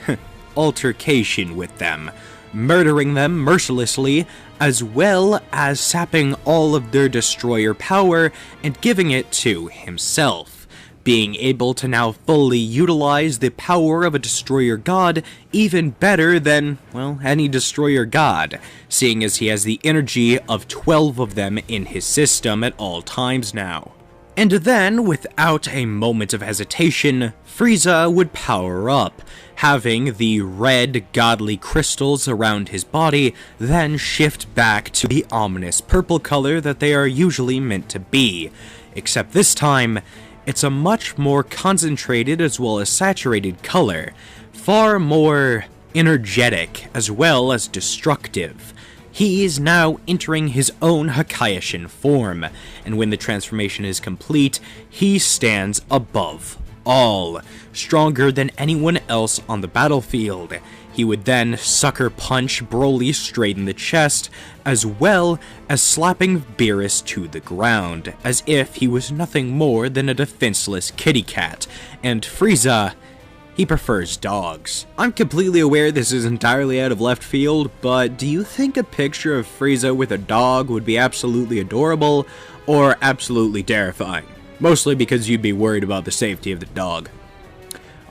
altercation with them, murdering them mercilessly, as well as sapping all of their destroyer power and giving it to himself, being able to now fully utilize the power of a destroyer god even better than, well, any destroyer god, seeing as he has the energy of 12 of them in his system at all times now. And then, without a moment of hesitation, Frieza would power up, having the red godly crystals around his body then shift back to the ominous purple color that they are usually meant to be, except this time, it's a much more concentrated as well as saturated color, far more energetic as well as destructive. He is now entering his own Hakaioshin form, and when the transformation is complete, he stands above all, stronger than anyone else on the battlefield. He would then sucker punch Broly straight in the chest, as well as slapping Beerus to the ground, as if he was nothing more than a defenseless kitty cat, and Frieza, he prefers dogs. I'm completely aware this is entirely out of left field, but do you think a picture of Frieza with a dog would be absolutely adorable, or absolutely terrifying? Mostly because you'd be worried about the safety of the dog.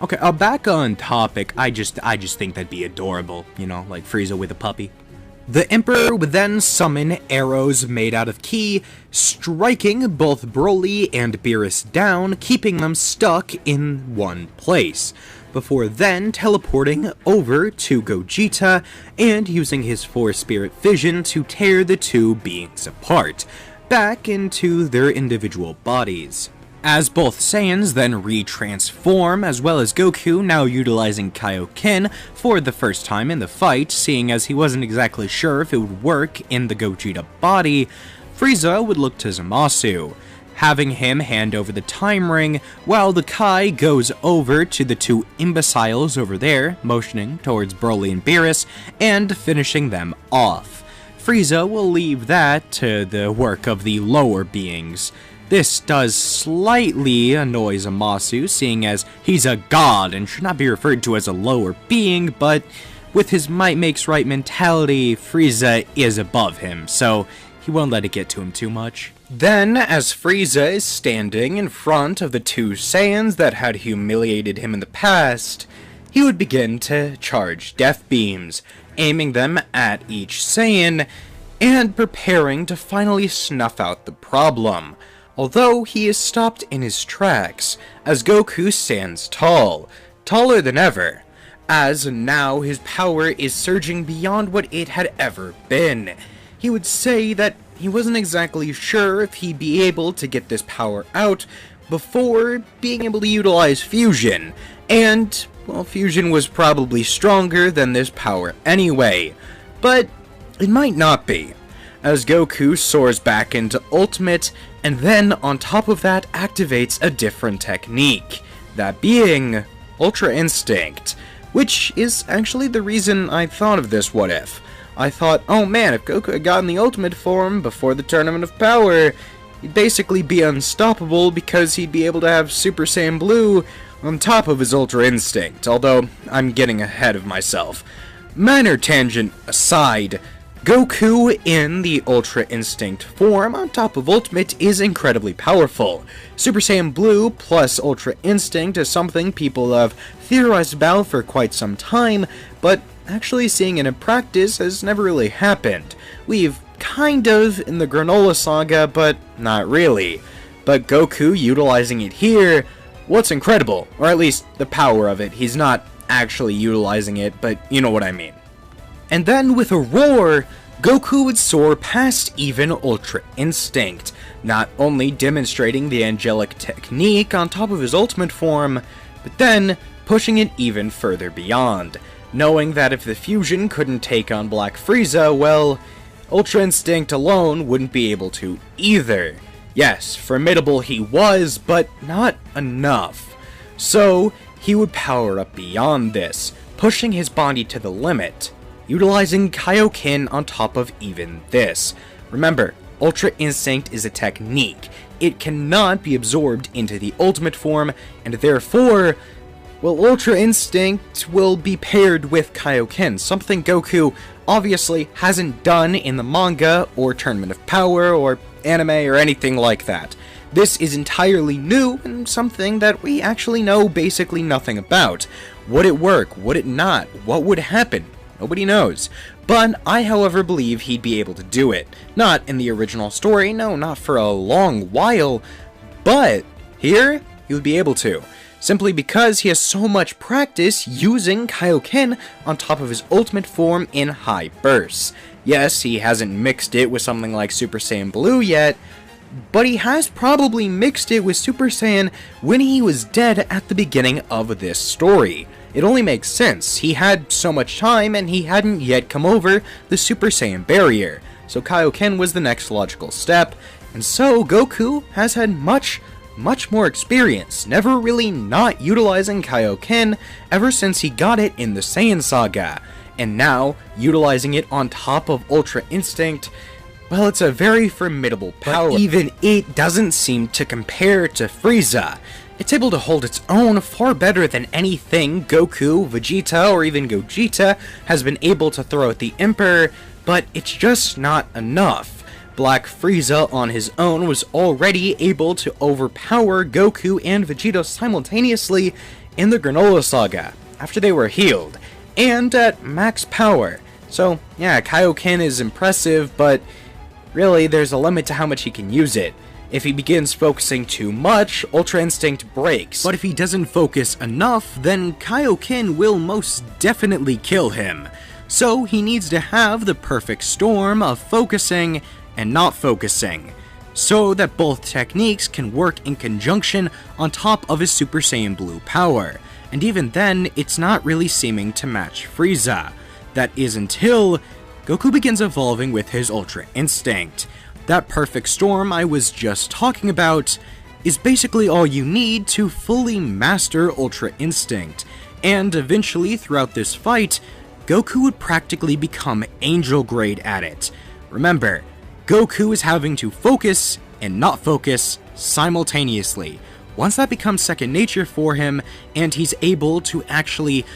Okay, back on topic, I just think that'd be adorable, you know, like Frieza with a puppy. The Emperor would then summon arrows made out of ki, striking both Broly and Beerus down, keeping them stuck in one place, before then teleporting over to Gogeta and using his Force Spirit Vision to tear the two beings apart, back into their individual bodies. As both Saiyans then re-transform, as well as Goku now utilizing Kaioken for the first time in the fight, seeing as he wasn't exactly sure if it would work in the Gogeta body, Frieza would look to Zamasu, having him hand over the time ring, while the Kai goes over to the two imbeciles over there, motioning towards Broly and Beerus, and finishing them off. Frieza will leave that to the work of the lower beings. This does slightly annoy Zamasu, seeing as he's a god and should not be referred to as a lower being, but with his might makes right mentality, Frieza is above him, so he won't let it get to him too much. Then, as Frieza is standing in front of the two Saiyans that had humiliated him in the past, he would begin to charge death beams, aiming them at each Saiyan, and preparing to finally snuff out the problem. Although he is stopped in his tracks, as Goku stands tall, taller than ever, as now his power is surging beyond what it had ever been. He would say that he wasn't exactly sure if he'd be able to get this power out before being able to utilize fusion, and, well, fusion was probably stronger than this power anyway, but it might not be, as Goku soars back into Ultimate, and then on top of that activates a different technique, that being Ultra Instinct, which is actually the reason I thought of this what if. I thought, oh man, if Goku had gotten the Ultimate form before the Tournament of Power, he'd basically be unstoppable because he'd be able to have Super Saiyan Blue on top of his Ultra Instinct, although I'm getting ahead of myself. Minor tangent aside, Goku in the Ultra Instinct form on top of Ultimate is incredibly powerful. Super Saiyan Blue plus Ultra Instinct is something people have theorized about for quite some time, but actually seeing it in practice has never really happened. We've kind of in the Granola Saga, but not really. But Goku utilizing it here, what's incredible, or at least the power of it. He's not actually utilizing it, but you know what I mean. And then with a roar, Goku would soar past even Ultra Instinct, not only demonstrating the angelic technique on top of his ultimate form, but then pushing it even further beyond, knowing that if the fusion couldn't take on Black Frieza, well, Ultra Instinct alone wouldn't be able to either. Yes, formidable he was, but not enough. So, he would power up beyond this, pushing his body to the limit, utilizing Kaioken on top of even this. Remember, Ultra Instinct is a technique. It cannot be absorbed into the ultimate form, and therefore, well, Ultra Instinct will be paired with Kaioken, something Goku obviously hasn't done in the manga, or Tournament of Power, or anime, or anything like that. This is entirely new, and something that we actually know basically nothing about. Would it work? Would it not? What would happen? Nobody knows. But I, however, believe he'd be able to do it. Not in the original story, no, not for a long while, but here, he would be able to. Simply because he has so much practice using Kaioken on top of his ultimate form in high bursts. Yes, he hasn't mixed it with something like Super Saiyan Blue yet, but he has probably mixed it with Super Saiyan when he was dead at the beginning of this story. It only makes sense. He had so much time and he hadn't yet come over the Super Saiyan barrier, so Kaioken was the next logical step, and so Goku has had much more experience, never really not utilizing Kaioken ever since he got it in the Saiyan Saga, and now utilizing it on top of Ultra Instinct. Well, it's a very formidable power, but even it doesn't seem to compare to Frieza. It's able to hold its own far better than anything Goku, Vegeta, or even Gogeta has been able to throw at the Emperor, but it's just not enough. Black Frieza on his own was already able to overpower Goku and Vegeta simultaneously in the Granola Saga, after they were healed, and at max power. So, yeah, Kaioken is impressive, but really, there's a limit to how much he can use it. If he begins focusing too much, Ultra Instinct breaks. But if he doesn't focus enough, then Kaioken will most definitely kill him. So he needs to have the perfect storm of focusing and not focusing, so that both techniques can work in conjunction on top of his Super Saiyan Blue power. And even then, it's not really seeming to match Frieza. That is until Goku begins evolving with his Ultra Instinct. That perfect storm I was just talking about is basically all you need to fully master Ultra Instinct, and eventually throughout this fight, Goku would practically become angel grade at it. Remember, Goku is having to focus and not focus simultaneously. Once that becomes second nature for him, and he's able to actually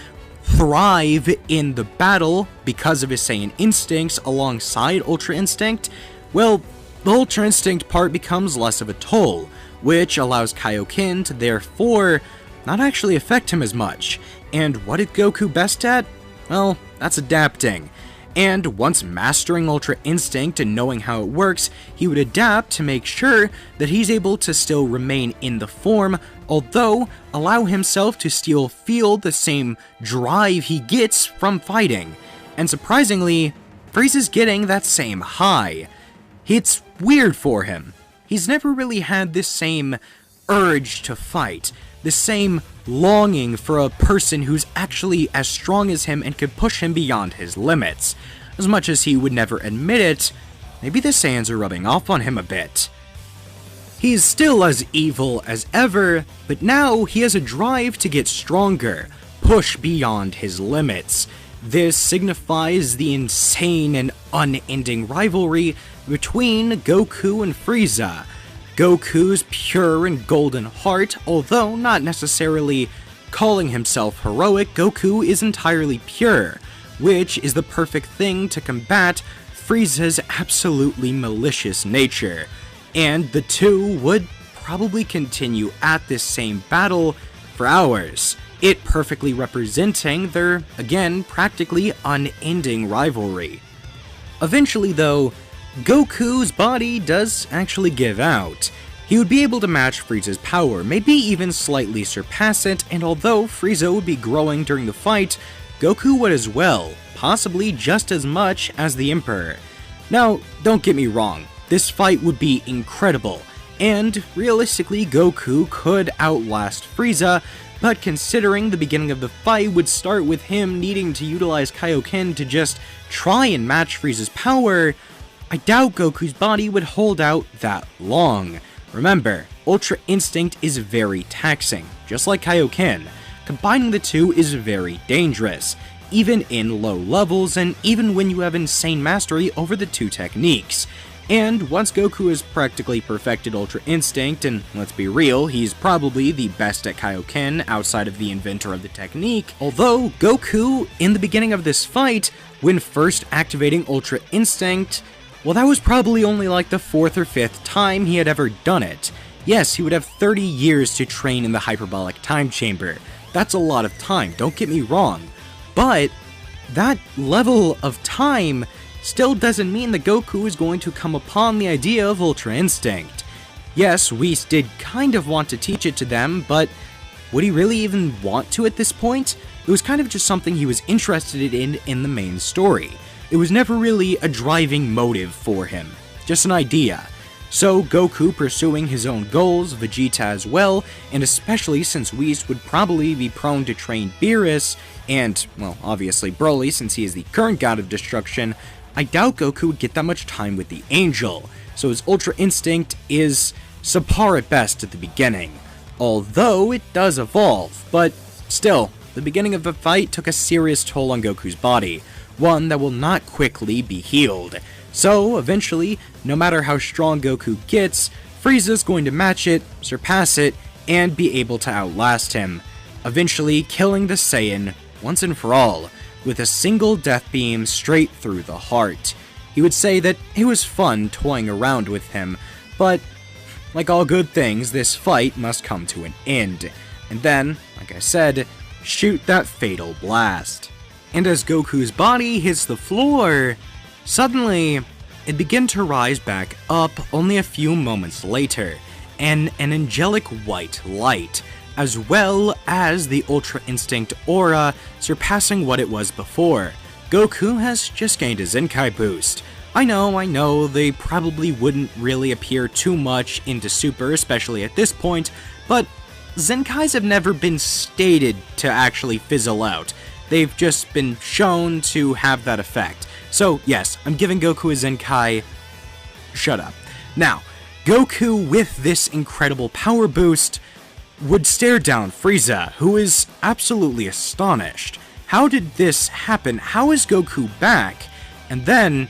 thrive in the battle because of his Saiyan instincts alongside Ultra Instinct, well, the Ultra Instinct part becomes less of a toll, which allows Kaioken to therefore not actually affect him as much. And what is Goku best at? Well, that's adapting. And once mastering Ultra Instinct and knowing how it works, he would adapt to make sure that he's able to still remain in the form, although allow himself to still feel the same drive he gets from fighting. And surprisingly, Frieza's getting that same high. It's weird for him. He's never really had this same urge to fight, the same longing for a person who's actually as strong as him and could push him beyond his limits. As much as he would never admit it, maybe the Saiyans are rubbing off on him a bit. He's still as evil as ever, but now he has a drive to get stronger, push beyond his limits. This signifies the insane and unending rivalry between Goku and Frieza. Goku's pure and golden heart, although not necessarily calling himself heroic, Goku is entirely pure, which is the perfect thing to combat Frieza's absolutely malicious nature. And the two would probably continue at this same battle for hours, it perfectly representing their, again, practically unending rivalry. Eventually though, Goku's body does actually give out. He would be able to match Frieza's power, maybe even slightly surpass it, and although Frieza would be growing during the fight, Goku would as well, possibly just as much as the Emperor. Now, don't get me wrong, this fight would be incredible, and realistically Goku could outlast Frieza, but considering the beginning of the fight would start with him needing to utilize Kaioken to just try and match Frieza's power, I doubt Goku's body would hold out that long. Remember, Ultra Instinct is very taxing, just like Kaioken. Combining the two is very dangerous, even in low levels and even when you have insane mastery over the two techniques. And once Goku has practically perfected Ultra Instinct, and let's be real, he's probably the best at Kaioken outside of the inventor of the technique, although Goku, in the beginning of this fight, when first activating Ultra Instinct, well, that was probably only like the 4th or 5th time he had ever done it. Yes, he would have 30 years to train in the hyperbolic time chamber. That's a lot of time, don't get me wrong. But that level of time still doesn't mean that Goku is going to come upon the idea of Ultra Instinct. Yes, Whis did kind of want to teach it to them, but would he really even want to at this point? It was kind of just something he was interested in the main story. It was never really a driving motive for him, just an idea. So Goku pursuing his own goals, Vegeta as well, and especially since Whis would probably be prone to train Beerus, and, well, obviously Broly since he is the current god of destruction, I doubt Goku would get that much time with the Angel, so his Ultra Instinct is subpar at best at the beginning. Although it does evolve, but still, the beginning of the fight took a serious toll on Goku's body, one that will not quickly be healed. So, eventually, no matter how strong Goku gets, Frieza's going to match it, surpass it, and be able to outlast him, eventually killing the Saiyan once and for all, with a single death beam straight through the heart. He would say that it was fun toying around with him, but like all good things, this fight must come to an end. And then, like I said, shoot that fatal blast. And as Goku's body hits the floor, suddenly it began to rise back up only a few moments later, and an angelic white light, as well as the Ultra Instinct aura surpassing what it was before. Goku has just gained a Zenkai boost. I know, they probably wouldn't really appear too much into Super, especially at this point, but Zenkais have never been stated to actually fizzle out. They've just been shown to have that effect. So yes, I'm giving Goku a Zenkai. Shut up. Now, Goku with this incredible power boost would stare down Frieza, who is absolutely astonished. How did this happen? How is Goku back? And then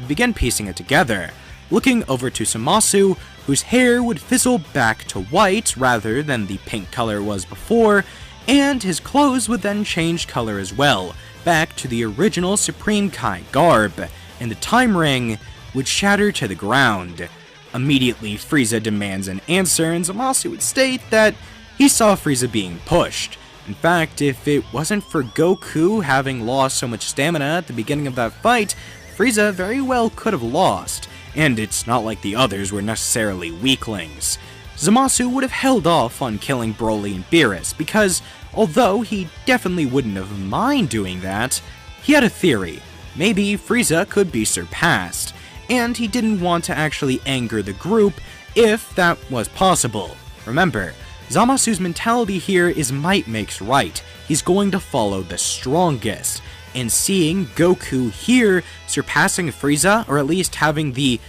began piecing it together, looking over to Zamasu, whose hair would fizzle back to white rather than the pink color it was before, and his clothes would then change color as well, back to the original Supreme Kai garb, and the time ring would shatter to the ground. Immediately, Frieza demands an answer, and Zamasu would state that he saw Frieza being pushed. In fact, if it wasn't for Goku having lost so much stamina at the beginning of that fight, Frieza very well could have lost, and it's not like the others were necessarily weaklings. Zamasu would have held off on killing Broly and Beerus, because although he definitely wouldn't have minded doing that, he had a theory. Maybe Frieza could be surpassed, and he didn't want to actually anger the group if that was possible. Remember, Zamasu's mentality here is might makes right. He's going to follow the strongest, and seeing Goku here surpassing Frieza, or at least having the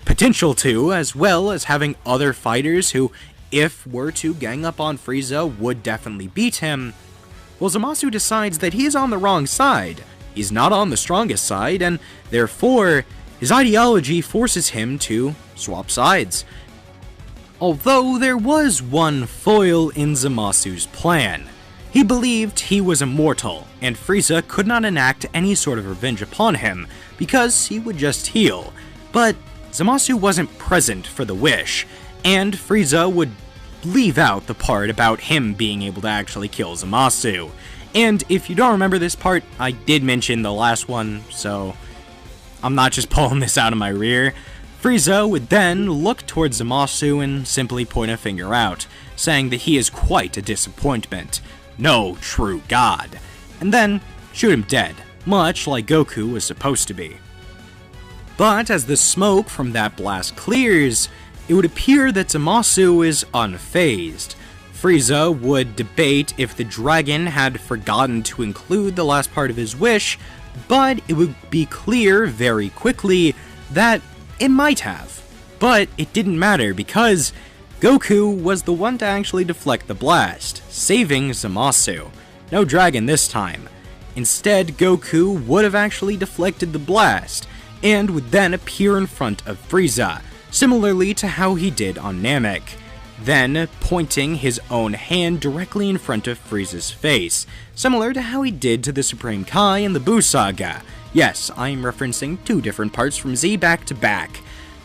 potential to, as well as having other fighters who, if were to gang up on Frieza, would definitely beat him, well, Zamasu decides that he is on the wrong side. He's not on the strongest side, and therefore, his ideology forces him to swap sides. Although there was one foil in Zamasu's plan. He believed he was immortal, and Frieza could not enact any sort of revenge upon him, because he would just heal. But Zamasu wasn't present for the wish, and Frieza would leave out the part about him being able to actually kill Zamasu. And if you don't remember this part, I did mention the last one, so I'm not just pulling this out of my rear. Frieza would then look towards Zamasu and simply point a finger out, saying that he is quite a disappointment. No true god. And then shoot him dead, much like Goku was supposed to be. But as the smoke from that blast clears, it would appear that Zamasu is unfazed. Frieza would debate if the dragon had forgotten to include the last part of his wish, but it would be clear very quickly that it might have. But it didn't matter because Goku was the one to actually deflect the blast, saving Zamasu. No dragon this time. Instead, Goku would have actually deflected the blast, and would then appear in front of Frieza, similarly to how he did on Namek, then pointing his own hand directly in front of Frieza's face, similar to how he did to the Supreme Kai in the Buu Saga. Yes, I'm referencing two different parts from Z back to back.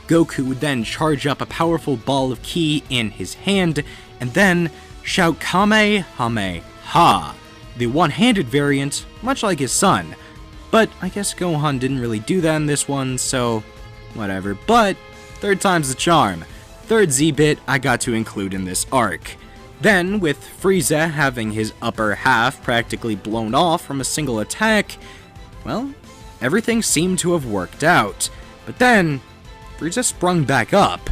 Goku would then charge up a powerful ball of ki in his hand, and then shout Kamehameha, the one-handed variant, much like his son. But I guess Gohan didn't really do that in this one, so whatever. But third time's the charm. Third Z-bit I got to include in this arc. Then, with Frieza having his upper half practically blown off from a single attack, well, everything seemed to have worked out. But then, Frieza sprung back up.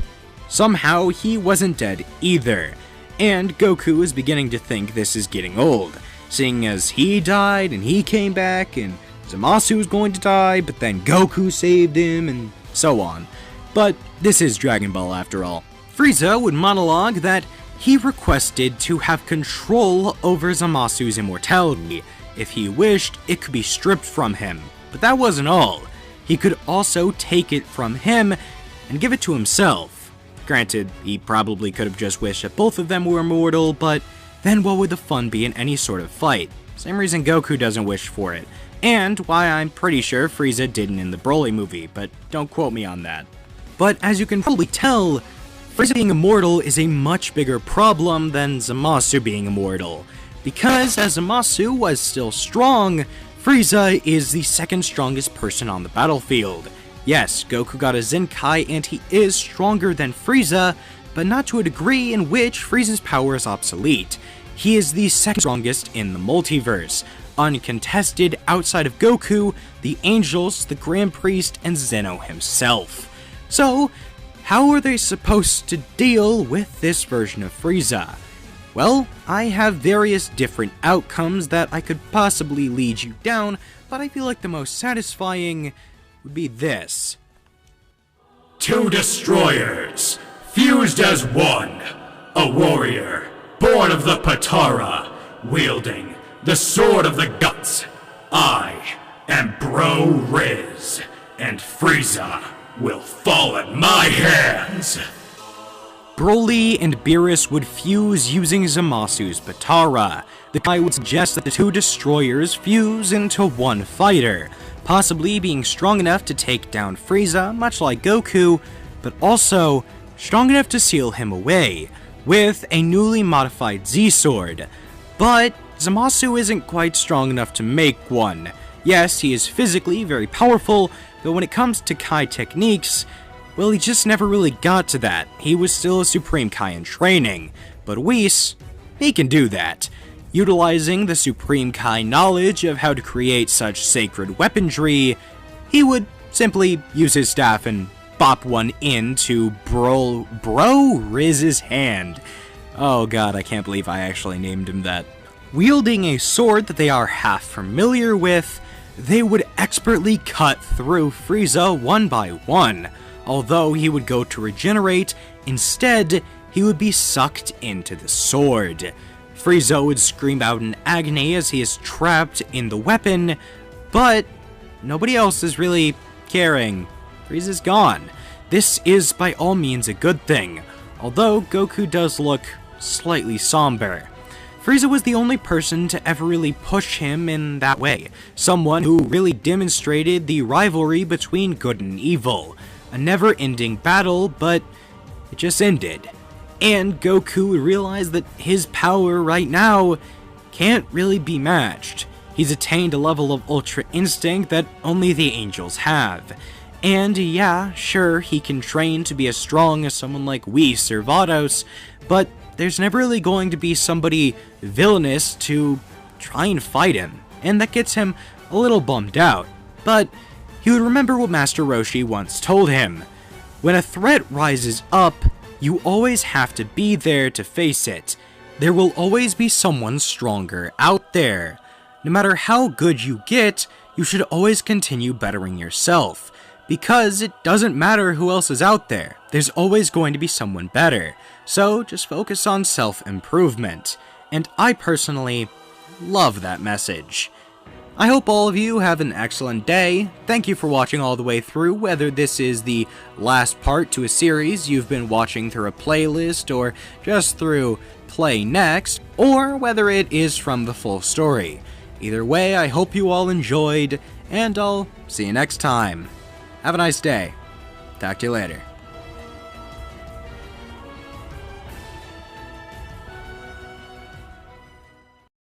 Somehow, he wasn't dead either. And Goku is beginning to think this is getting old, seeing as he died and he came back, and Zamasu was going to die, but then Goku saved him, and so on. But this is Dragon Ball after all. Frieza would monologue that he requested to have control over Zamasu's immortality. If he wished, it could be stripped from him. But that wasn't all. He could also take it from him and give it to himself. Granted, he probably could have just wished that both of them were immortal, but then what would the fun be in any sort of fight? Same reason Goku doesn't wish for it. And why I'm pretty sure Frieza didn't in the Broly movie, but don't quote me on that. But as you can probably tell, Frieza being immortal is a much bigger problem than Zamasu being immortal. Because as Zamasu was still strong, Frieza is the second strongest person on the battlefield. Yes, Goku got a Zenkai and he is stronger than Frieza, but not to a degree in which Frieza's power is obsolete. He is the second strongest in the multiverse, uncontested outside of Goku, the Angels, the Grand Priest, and Zeno himself. So, how are they supposed to deal with this version of Frieza? Well, I have various different outcomes that I could possibly lead you down, but I feel like the most satisfying would be this. Two destroyers, fused as one. A warrior, born of the Patara, wielding the sword of the guts. I am Bro Riz, and Frieza will fall at my hands. Broly and Beerus would fuse using Zamasu's Patara. The guy would suggest that the two destroyers fuse into one fighter, possibly being strong enough to take down Frieza, much like Goku, but also strong enough to seal him away, with a newly modified Z-Sword. But Zamasu isn't quite strong enough to make one. Yes, he is physically very powerful, but when it comes to Kai techniques, well, he just never really got to that. He was still a Supreme Kai in training, but Whis, he can do that. Utilizing the Supreme Kai knowledge of how to create such sacred weaponry, he would simply use his staff and bop one into Bro Riz's hand. Oh god, I can't believe I actually named him that. Wielding a sword that they are half familiar with, they would expertly cut through Frieza one by one. Although he would go to regenerate, instead, he would be sucked into the sword. Frieza would scream out in agony as he is trapped in the weapon, but nobody else is really caring. Frieza's gone. This is by all means a good thing, although Goku does look slightly somber. Frieza was the only person to ever really push him in that way, someone who really demonstrated the rivalry between good and evil. A never-ending battle, but it just ended. And Goku would realize that his power right now can't really be matched. He's attained a level of Ultra Instinct that only the Angels have. And yeah, sure, he can train to be as strong as someone like Whis or Vados, but there's never really going to be somebody villainous to try and fight him, and that gets him a little bummed out. But he would remember what Master Roshi once told him. When a threat rises up, you always have to be there to face it. There will always be someone stronger out there. No matter how good you get, you should always continue bettering yourself. Because it doesn't matter who else is out there, there's always going to be someone better. So just focus on self-improvement. And I personally love that message. I hope all of you have an excellent day. Thank you for watching all the way through, whether this is the last part to a series you've been watching through a playlist or just through Play Next, or whether it is from the full story. Either way, I hope you all enjoyed, and I'll see you next time. Have a nice day. Talk to you later.